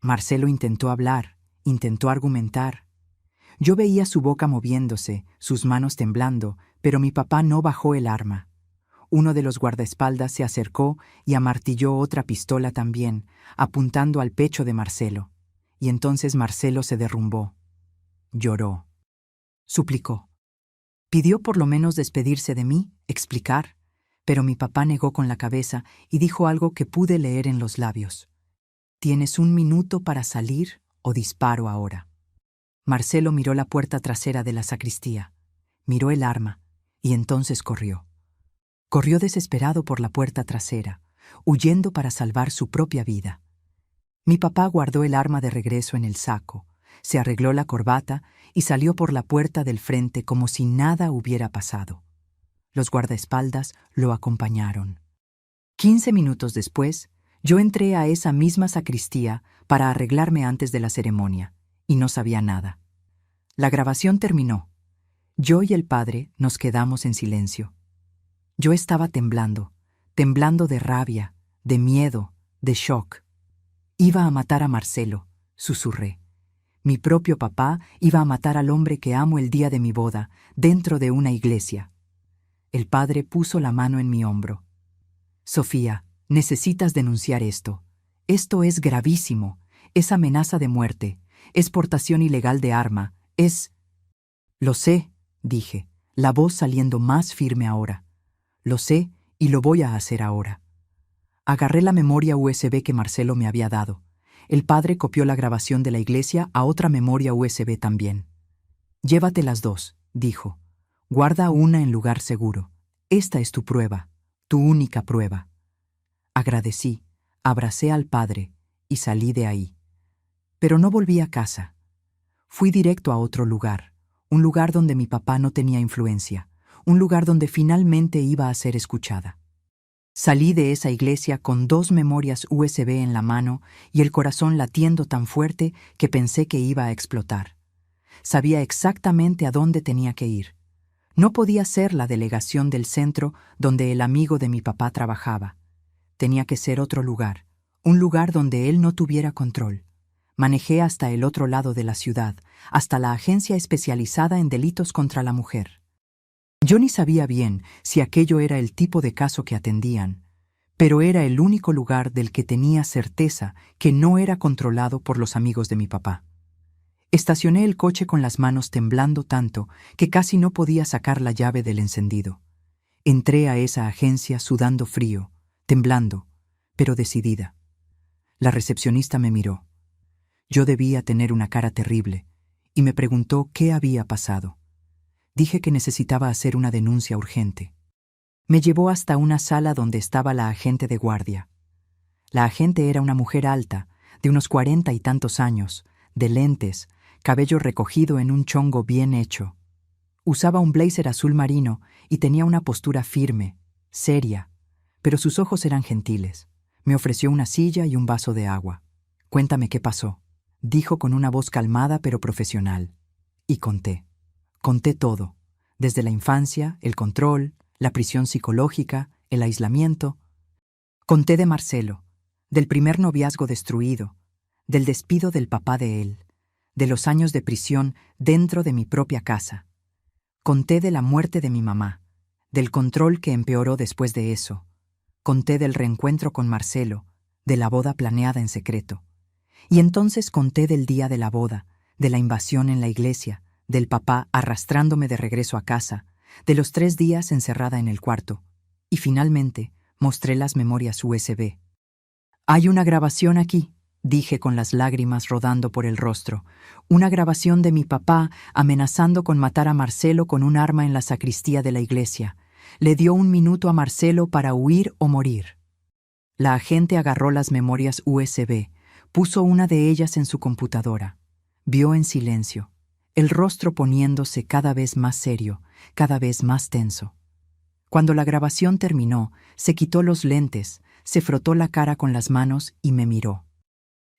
Speaker 1: Marcelo intentó hablar, intentó argumentar. Yo veía su boca moviéndose, sus manos temblando, pero mi papá no bajó el arma. Uno de los guardaespaldas se acercó y amartilló otra pistola también, apuntando al pecho de Marcelo. Y entonces Marcelo se derrumbó. Lloró. Suplicó. Pidió por lo menos despedirse de mí, explicar, pero mi papá negó con la cabeza y dijo algo que pude leer en los labios. «Tienes 1 minuto para salir o disparo ahora». Marcelo miró la puerta trasera de la sacristía, miró el arma y entonces corrió. Corrió desesperado por la puerta trasera, huyendo para salvar su propia vida. Mi papá guardó el arma de regreso en el saco, se arregló la corbata y salió por la puerta del frente como si nada hubiera pasado. Los guardaespaldas lo acompañaron. 15 minutos después, yo entré a esa misma sacristía para arreglarme antes de la ceremonia, y no sabía nada. La grabación terminó. Yo y el padre nos quedamos en silencio. Yo estaba temblando de rabia, de miedo, de shock. Iba a matar a Marcelo, susurré. Mi propio papá iba a matar al hombre que amo el día de mi boda, dentro de una iglesia. El padre puso la mano en mi hombro. Sofía, necesitas denunciar esto. Esto es gravísimo. Es amenaza de muerte. Es portación ilegal de arma. Es... Lo sé, dije, la voz saliendo más firme ahora. Lo sé y lo voy a hacer ahora. Agarré la memoria USB que Marcelo me había dado. El padre copió la grabación de la iglesia a otra memoria USB también. Llévate las dos, dijo. Guarda una en lugar seguro. Esta es tu prueba, tu única prueba. Agradecí, abracé al padre y salí de ahí. Pero no volví a casa. Fui directo a otro lugar, un lugar donde mi papá no tenía influencia, un lugar donde finalmente iba a ser escuchada. Salí de esa iglesia con 2 memorias USB en la mano y el corazón latiendo tan fuerte que pensé que iba a explotar. Sabía exactamente a dónde tenía que ir. No podía ser la delegación del centro donde el amigo de mi papá trabajaba. Tenía que ser otro lugar, un lugar donde él no tuviera control. Manejé hasta el otro lado de la ciudad, hasta la agencia especializada en delitos contra la mujer. Yo ni sabía bien si aquello era el tipo de caso que atendían, pero era el único lugar del que tenía certeza que no era controlado por los amigos de mi papá. Estacioné el coche con las manos temblando tanto que casi no podía sacar la llave del encendido. Entré a esa agencia sudando frío, temblando, pero decidida. La recepcionista me miró. Yo debía tener una cara terrible, y me preguntó qué había pasado. Dije que necesitaba hacer una denuncia urgente. Me llevó hasta una sala donde estaba la agente de guardia. La agente era una mujer alta, de unos 40 y tantos años, de lentes, cabello recogido en un chongo bien hecho. Usaba un blazer azul marino y tenía una postura firme, seria, pero sus ojos eran gentiles. Me ofreció una silla y un vaso de agua. «Cuéntame qué pasó», dijo con una voz calmada pero profesional. Y conté. Conté todo, desde la infancia, el control, la prisión psicológica, el aislamiento. Conté de Marcelo, del primer noviazgo destruido, del despido del papá de él, de los años de prisión dentro de mi propia casa. Conté de la muerte de mi mamá, del control que empeoró después de eso. Conté del reencuentro con Marcelo, de la boda planeada en secreto. Y entonces conté del día de la boda, de la invasión en la iglesia, del papá arrastrándome de regreso a casa, de los 3 días encerrada en el cuarto. Y finalmente mostré las memorias USB. «Hay una grabación aquí», dije con las lágrimas rodando por el rostro. «Una grabación de mi papá amenazando con matar a Marcelo con un arma en la sacristía de la iglesia. Le dio 1 minuto a Marcelo para huir o morir». La agente agarró las memorias USB, puso una de ellas en su computadora. Vio en silencio, el rostro poniéndose cada vez más serio, cada vez más tenso. Cuando la grabación terminó, se quitó los lentes, se frotó la cara con las manos y me miró.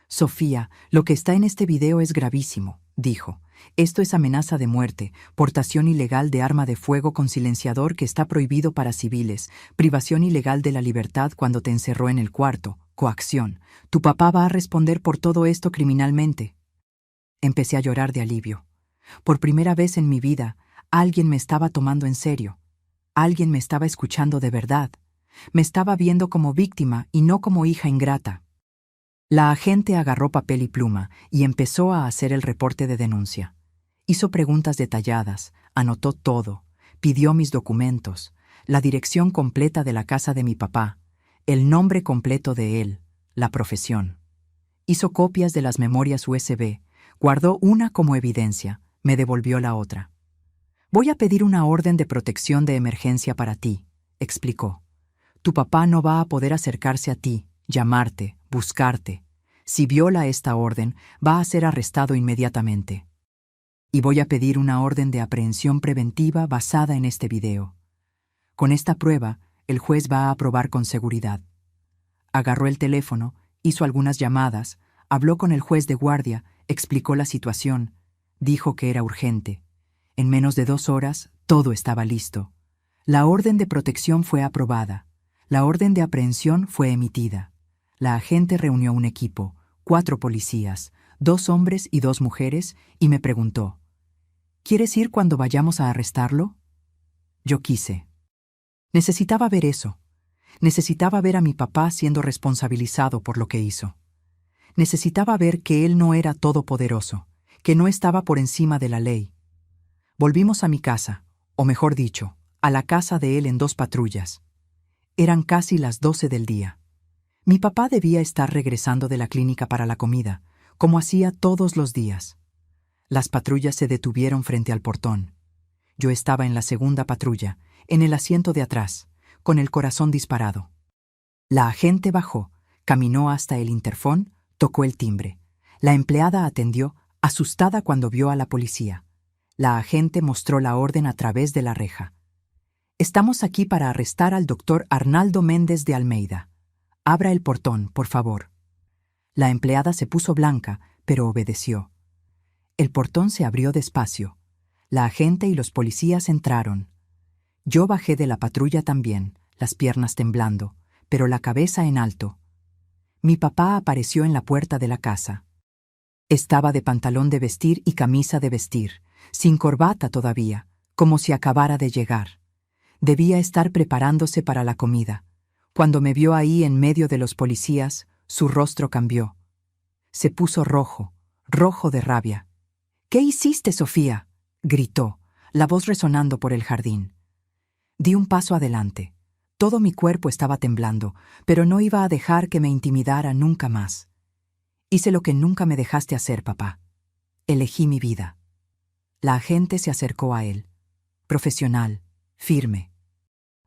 Speaker 1: «Sofía, lo que está en este video es gravísimo», dijo. «Esto es amenaza de muerte, portación ilegal de arma de fuego con silenciador que está prohibido para civiles, privación ilegal de la libertad cuando te encerró en el cuarto, coacción. Tu papá va a responder por todo esto criminalmente». Empecé a llorar de alivio. Por primera vez en mi vida, alguien me estaba tomando en serio. Alguien me estaba escuchando de verdad. Me estaba viendo como víctima y no como hija ingrata. La agente agarró papel y pluma y empezó a hacer el reporte de denuncia. Hizo preguntas detalladas, anotó todo, pidió mis documentos, la dirección completa de la casa de mi papá, el nombre completo de él, la profesión. Hizo copias de las memorias USB, guardó una como evidencia, me devolvió la otra. Voy a pedir una orden de protección de emergencia para ti, explicó. Tu papá no va a poder acercarse a ti, llamarte, buscarte. Si viola esta orden, va a ser arrestado inmediatamente. Y voy a pedir una orden de aprehensión preventiva basada en este video. Con esta prueba, el juez va a aprobar con seguridad. Agarró el teléfono, hizo algunas llamadas, habló con el juez de guardia, explicó la situación, dijo que era urgente. En menos de 2 horas, todo estaba listo. La orden de protección fue aprobada. La orden de aprehensión fue emitida. La agente reunió un equipo, 4 policías, 2 hombres y 2 mujeres, y me preguntó, ¿quieres ir cuando vayamos a arrestarlo? Yo quise. Necesitaba ver eso. Necesitaba ver a mi papá siendo responsabilizado por lo que hizo. Necesitaba ver que él no era todopoderoso, que no estaba por encima de la ley. Volvimos a mi casa, o mejor dicho, a la casa de él en 2 patrullas. Eran casi las 12 del día. Mi papá debía estar regresando de la clínica para la comida, como hacía todos los días. Las patrullas se detuvieron frente al portón. Yo estaba en la segunda patrulla, en el asiento de atrás, con el corazón disparado. La agente bajó, caminó hasta el interfón, tocó el timbre. La empleada atendió, asustada cuando vio a la policía. La agente mostró la orden a través de la reja. Estamos aquí para arrestar al doctor Arnaldo Méndez de Almeida. Abra el portón, por favor. La empleada se puso blanca, pero obedeció. El portón se abrió despacio. La agente y los policías entraron. Yo bajé de la patrulla también, las piernas temblando, pero la cabeza en alto. Mi papá apareció en la puerta de la casa. Estaba de pantalón de vestir y camisa de vestir, sin corbata todavía, como si acabara de llegar. Debía estar preparándose para la comida. Cuando me vio ahí en medio de los policías, su rostro cambió. Se puso rojo, rojo de rabia. «¿Qué hiciste, Sofía?», gritó, la voz resonando por el jardín. Di un paso adelante. Todo mi cuerpo estaba temblando, pero no iba a dejar que me intimidara nunca más. Hice lo que nunca me dejaste hacer, papá. Elegí mi vida. La agente se acercó a él, profesional, firme.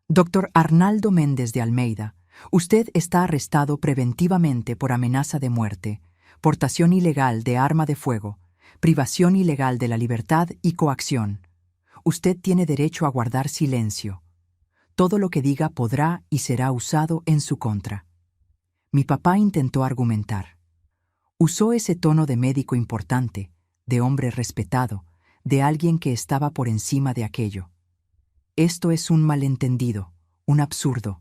Speaker 1: Doctor Arnaldo Méndez de Almeida, usted está arrestado preventivamente por amenaza de muerte, portación ilegal de arma de fuego, privación ilegal de la libertad y coacción. Usted tiene derecho a guardar silencio. Todo lo que diga podrá y será usado en su contra. Mi papá intentó argumentar. Usó ese tono de médico importante, de hombre respetado, de alguien que estaba por encima de aquello. Esto es un malentendido, un absurdo.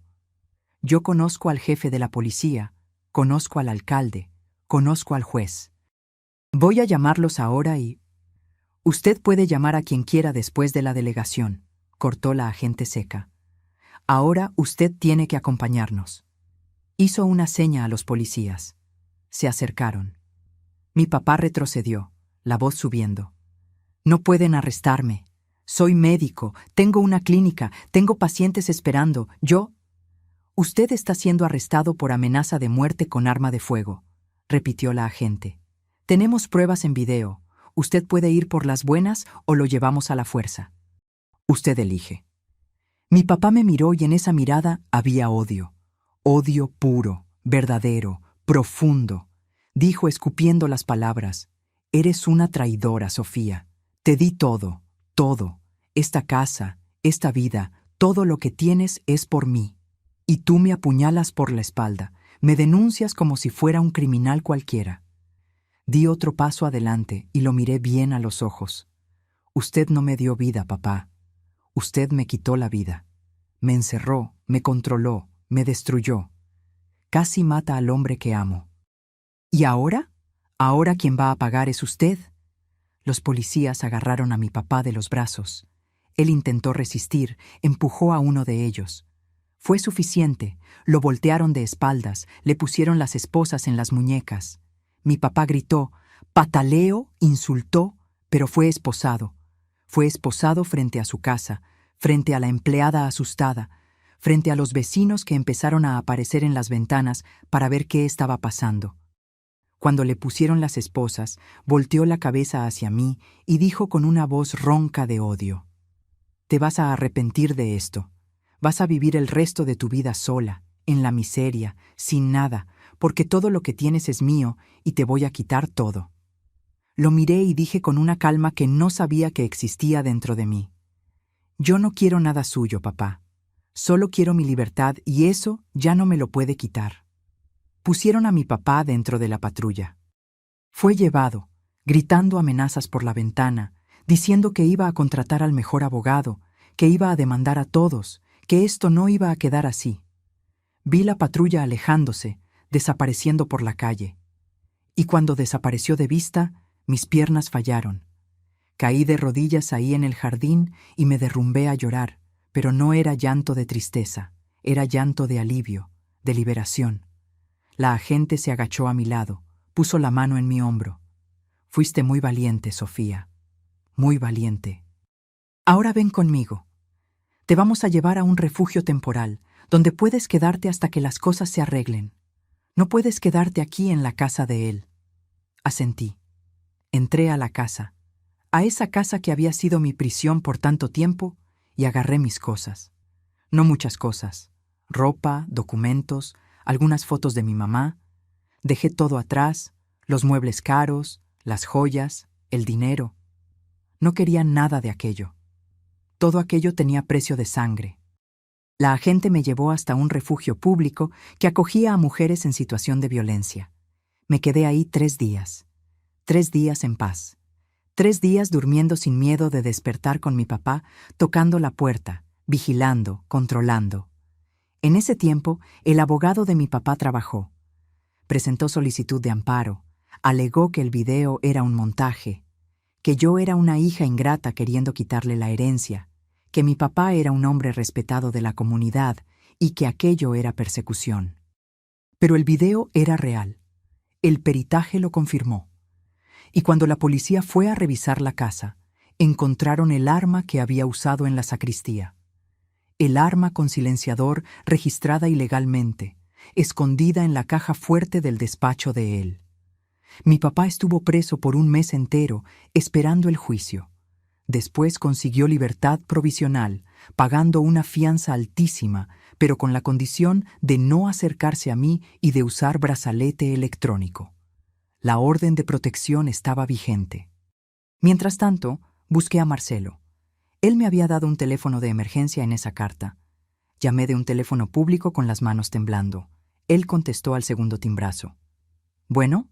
Speaker 1: Yo conozco al jefe de la policía, conozco al alcalde, conozco al juez. Voy a llamarlos ahora y... Usted puede llamar a quien quiera después de la delegación, cortó la agente seca. Ahora usted tiene que acompañarnos. Hizo una seña a los policías. Se acercaron. Mi papá retrocedió, la voz subiendo. No pueden arrestarme. Soy médico, tengo una clínica, tengo pacientes esperando. Usted está siendo arrestado por amenaza de muerte con arma de fuego, repitió la agente. Tenemos pruebas en video. Usted puede ir por las buenas o lo llevamos a la fuerza. Usted elige. Mi papá me miró y en esa mirada había odio. Odio puro, verdadero, profundo. Dijo escupiendo las palabras. Eres una traidora, Sofía. Te di todo, todo. Esta casa, esta vida, todo lo que tienes es por mí. Y tú me apuñalas por la espalda. Me denuncias como si fuera un criminal cualquiera. Di otro paso adelante y lo miré bien a los ojos. Usted no me dio vida, papá. Usted me quitó la vida. Me encerró, me controló, me destruyó. Casi mata al hombre que amo. ¿Y ahora? Ahora quien va a pagar es usted. Los policías agarraron a mi papá de los brazos. Él intentó resistir, empujó a uno de ellos. Fue suficiente, lo voltearon de espaldas, le pusieron las esposas en las muñecas. Mi papá gritó, pataleó, insultó, pero fue esposado. Fue esposado frente a su casa, frente a la empleada asustada, frente a los vecinos que empezaron a aparecer en las ventanas para ver qué estaba pasando. Cuando le pusieron las esposas, volteó la cabeza hacia mí y dijo con una voz ronca de odio: «Te vas a arrepentir de esto. Vas a vivir el resto de tu vida sola, en la miseria, sin nada, porque todo lo que tienes es mío y te voy a quitar todo». Lo miré y dije con una calma que no sabía que existía dentro de mí: «Yo no quiero nada suyo, papá. Solo quiero mi libertad y eso ya no me lo puede quitar». Pusieron a mi papá dentro de la patrulla. Fue llevado, gritando amenazas por la ventana, diciendo que iba a contratar al mejor abogado, que iba a demandar a todos, que esto no iba a quedar así. Vi la patrulla alejándose, desapareciendo por la calle. Y cuando desapareció de vista, mis piernas fallaron. Caí de rodillas ahí en el jardín y me derrumbé a llorar, pero no era llanto de tristeza, era llanto de alivio, de liberación. La agente se agachó a mi lado, puso la mano en mi hombro. «Fuiste muy valiente, Sofía, muy valiente. Ahora ven conmigo. Te vamos a llevar a un refugio temporal, donde puedes quedarte hasta que las cosas se arreglen. No puedes quedarte aquí en la casa de él». Asentí. Entré a la casa, a esa casa que había sido mi prisión por tanto tiempo, y agarré mis cosas. No muchas cosas. Ropa, documentos, algunas fotos de mi mamá. Dejé todo atrás, los muebles caros, las joyas, el dinero. No quería nada de aquello. Todo aquello tenía precio de sangre. La agente me llevó hasta un refugio público que acogía a mujeres en situación de violencia. Me quedé ahí 3 días. 3 días en paz. 3 días durmiendo sin miedo de despertar con mi papá, tocando la puerta, vigilando, controlando. En ese tiempo, el abogado de mi papá trabajó. Presentó solicitud de amparo, alegó que el video era un montaje, que yo era una hija ingrata queriendo quitarle la herencia, que mi papá era un hombre respetado de la comunidad y que aquello era persecución. Pero el video era real. El peritaje lo confirmó. Y cuando la policía fue a revisar la casa, encontraron el arma que había usado en la sacristía. El arma con silenciador registrada ilegalmente, escondida en la caja fuerte del despacho de él. Mi papá estuvo preso por 1 mes entero, esperando el juicio. Después consiguió libertad provisional, pagando una fianza altísima, pero con la condición de no acercarse a mí y de usar brazalete electrónico. La orden de protección estaba vigente. Mientras tanto, busqué a Marcelo. Él me había dado un teléfono de emergencia en esa carta. Llamé de un teléfono público con las manos temblando. Él contestó al segundo timbrazo. «¿Bueno?»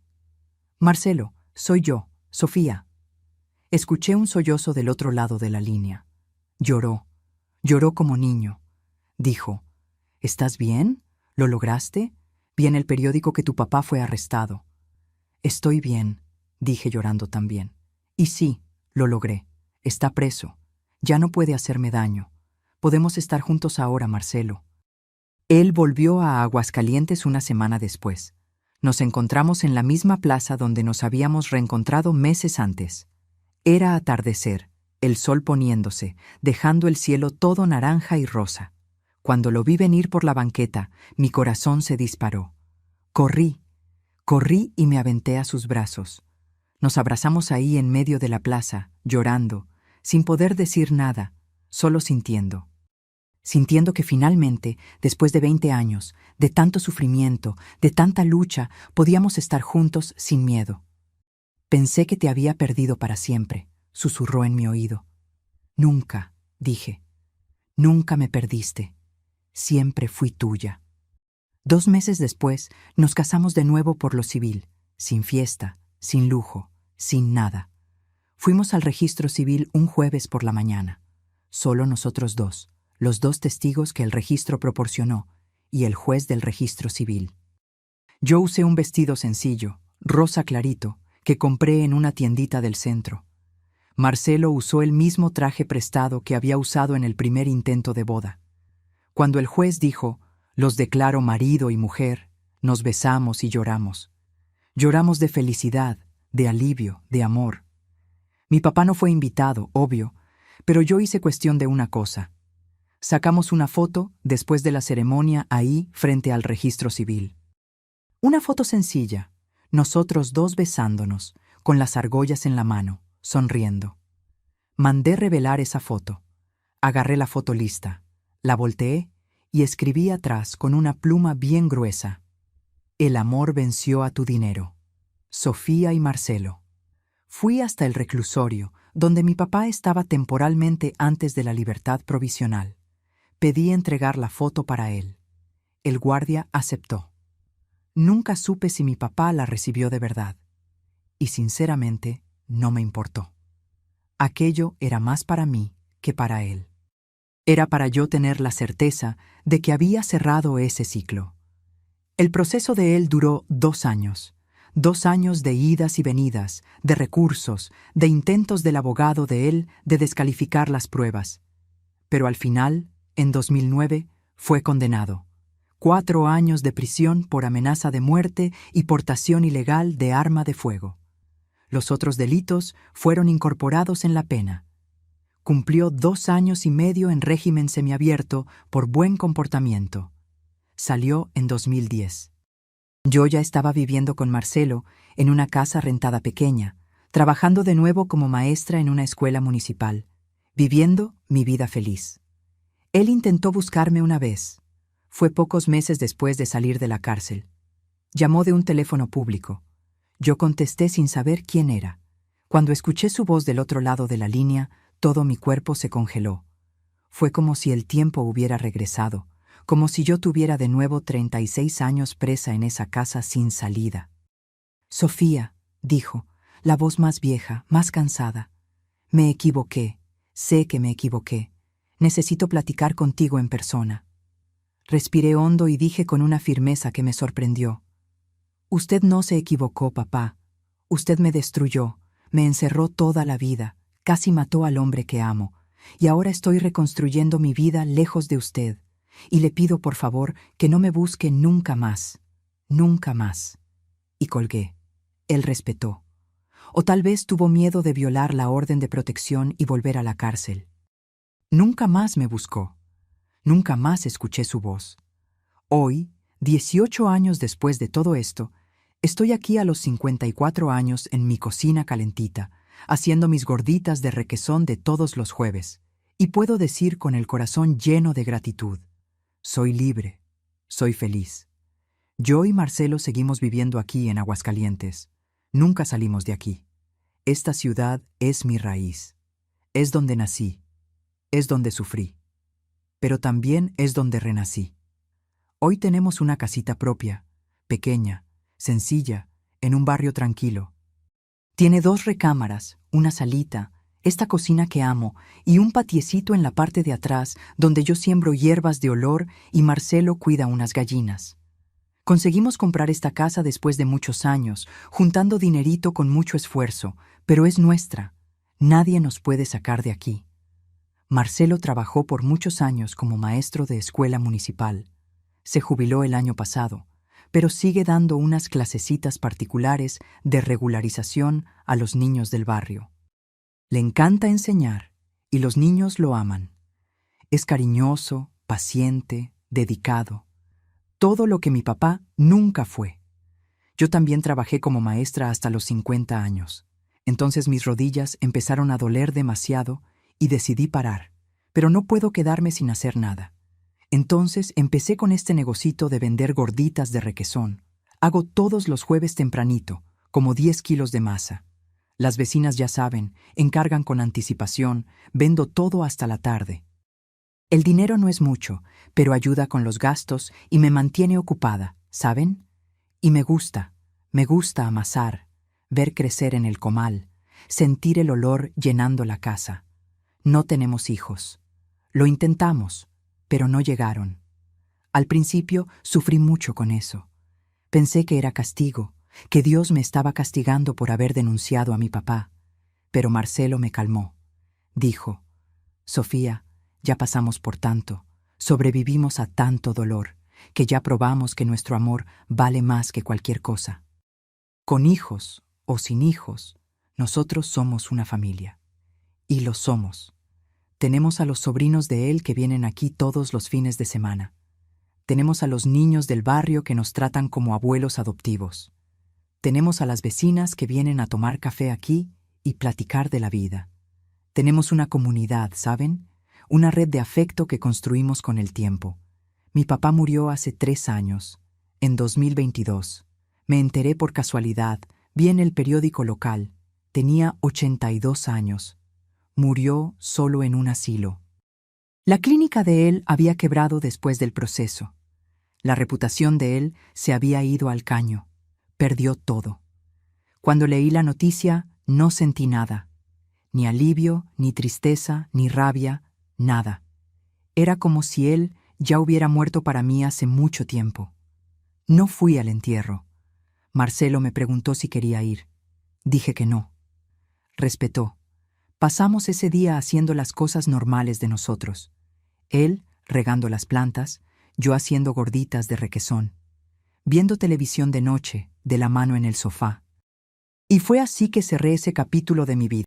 Speaker 1: «Marcelo, soy yo, Sofía». Escuché un sollozo del otro lado de la línea. Lloró. Lloró como niño. Dijo: «¿Estás bien? ¿Lo lograste? Vi en el periódico que tu papá fue arrestado». «Estoy bien», dije llorando también. «Y sí, lo logré. Está preso. Ya no puede hacerme daño. Podemos estar juntos ahora, Marcelo». Él volvió a Aguascalientes una semana después. Nos encontramos en la misma plaza donde nos habíamos reencontrado meses antes. Era atardecer, el sol poniéndose, dejando el cielo todo naranja y rosa. Cuando lo vi venir por la banqueta, mi corazón se disparó. Corrí y me aventé a sus brazos. Nos abrazamos ahí en medio de la plaza, llorando, sin poder decir nada, solo sintiendo. Sintiendo que finalmente, después de 20 años, de tanto sufrimiento, de tanta lucha, podíamos estar juntos sin miedo. «Pensé que te había perdido para siempre», susurró en mi oído. «Nunca», dije. «Nunca me perdiste. Siempre fui tuya». 2 meses después, nos casamos de nuevo por lo civil, sin fiesta, sin lujo, sin nada. Fuimos al registro civil un jueves por la mañana. Solo nosotros 2, los 2 testigos que el registro proporcionó y el juez del registro civil. Yo usé un vestido sencillo, rosa clarito, que compré en una tiendita del centro. Marcelo usó el mismo traje prestado que había usado en el primer intento de boda. Cuando el juez dijo, «Los declaro marido y mujer», nos besamos y lloramos. Lloramos de felicidad, de alivio, de amor. Mi papá no fue invitado, obvio, pero yo hice cuestión de una cosa. Sacamos una foto después de la ceremonia ahí frente al registro civil. Una foto sencilla, nosotros dos besándonos, con las argollas en la mano, sonriendo. Mandé revelar esa foto. Agarré la foto lista, la volteé y escribí atrás con una pluma bien gruesa: «El amor venció a tu dinero. Sofía y Marcelo». Fui hasta el reclusorio, donde mi papá estaba temporalmente antes de la libertad provisional. Pedí entregar la foto para él. El guardia aceptó. Nunca supe si mi papá la recibió de verdad. Y sinceramente, no me importó. Aquello era más para mí que para él. Era para yo tener la certeza de que había cerrado ese ciclo. El proceso de él duró 2 años. 2 años de idas y venidas, de recursos, de intentos del abogado de él de descalificar las pruebas. Pero al final, en 2009, fue condenado. 4 años de prisión por amenaza de muerte y portación ilegal de arma de fuego. Los otros delitos fueron incorporados en la pena. Cumplió 2 años y medio en régimen semiabierto por buen comportamiento. Salió en 2010. Yo ya estaba viviendo con Marcelo en una casa rentada pequeña, trabajando de nuevo como maestra en una escuela municipal, viviendo mi vida feliz. Él intentó buscarme una vez. Fue pocos meses después de salir de la cárcel. Llamó de un teléfono público. Yo contesté sin saber quién era. Cuando escuché su voz del otro lado de la línea, todo mi cuerpo se congeló. Fue como si el tiempo hubiera regresado, como si yo tuviera de nuevo 36 años presa en esa casa sin salida. «Sofía», dijo, la voz más vieja, más cansada. «Me equivoqué. Sé que me equivoqué. Necesito platicar contigo en persona». Respiré hondo y dije con una firmeza que me sorprendió: «Usted no se equivocó, papá. Usted me destruyó, me encerró toda la vida, casi mató al hombre que amo, y ahora estoy reconstruyendo mi vida lejos de usted, y le pido por favor que no me busque nunca más, nunca más». Y colgué. Él respetó. O tal vez tuvo miedo de violar la orden de protección y volver a la cárcel. Nunca más me buscó. Nunca más escuché su voz. Hoy, 18 años después de todo esto, estoy aquí a los 54 años en mi cocina calentita, haciendo mis gorditas de requesón de todos los jueves, y puedo decir con el corazón lleno de gratitud: soy libre, soy feliz. Yo y Marcelo seguimos viviendo aquí en Aguascalientes. Nunca salimos de aquí. Esta ciudad es mi raíz. Es donde nací. Es donde sufrí. Pero también es donde renací. Hoy tenemos una casita propia, pequeña, sencilla, en un barrio tranquilo. Tiene 2 recámaras, una salita, esta cocina que amo y un patiecito en la parte de atrás donde yo siembro hierbas de olor y Marcelo cuida unas gallinas. Conseguimos comprar esta casa después de muchos años, juntando dinerito con mucho esfuerzo, pero es nuestra. Nadie nos puede sacar de aquí. Marcelo trabajó por muchos años como maestro de escuela municipal. Se jubiló el año pasado, pero sigue dando unas clasecitas particulares de regularización a los niños del barrio. Le encanta enseñar y los niños lo aman. Es cariñoso, paciente, dedicado. Todo lo que mi papá nunca fue. Yo también trabajé como maestra hasta los 50 años. Entonces mis rodillas empezaron a doler demasiado y decidí parar, pero no puedo quedarme sin hacer nada. Entonces empecé con este negocito de vender gorditas de requesón. Hago todos los jueves tempranito, como 10 kilos de masa. Las vecinas ya saben, encargan con anticipación, vendo todo hasta la tarde. El dinero no es mucho, pero ayuda con los gastos y me mantiene ocupada, ¿saben? Y me gusta amasar, ver crecer en el comal, sentir el olor llenando la casa. No tenemos hijos. Lo intentamos, pero no llegaron. Al principio sufrí mucho con eso. Pensé que era castigo, que Dios me estaba castigando por haber denunciado a mi papá. Pero Marcelo me calmó. Dijo: Sofía, ya pasamos por tanto, sobrevivimos a tanto dolor, que ya probamos que nuestro amor vale más que cualquier cosa. Con hijos o sin hijos, nosotros somos una familia. Y lo somos. Tenemos a los sobrinos de él que vienen aquí todos los fines de semana. Tenemos a los niños del barrio que nos tratan como abuelos adoptivos. Tenemos a las vecinas que vienen a tomar café aquí y platicar de la vida. Tenemos una comunidad, ¿saben? Una red de afecto que construimos con el tiempo. Mi papá murió hace 3 años, en 2022. Me enteré por casualidad, vi en el periódico local. Tenía 82 años. Murió solo en un asilo. La clínica de él había quebrado después del proceso. La reputación de él se había ido al caño. Perdió todo. Cuando leí la noticia, no sentí nada. Ni alivio, ni tristeza, ni rabia, nada. Era como si él ya hubiera muerto para mí hace mucho tiempo. No fui al entierro. Marcelo me preguntó si quería ir. Dije que no. Respetó. Pasamos ese día haciendo las cosas normales de nosotros. Él regando las plantas, yo haciendo gorditas de requesón. Viendo televisión de noche, de la mano en el sofá. Y fue así que cerré ese capítulo de mi vida.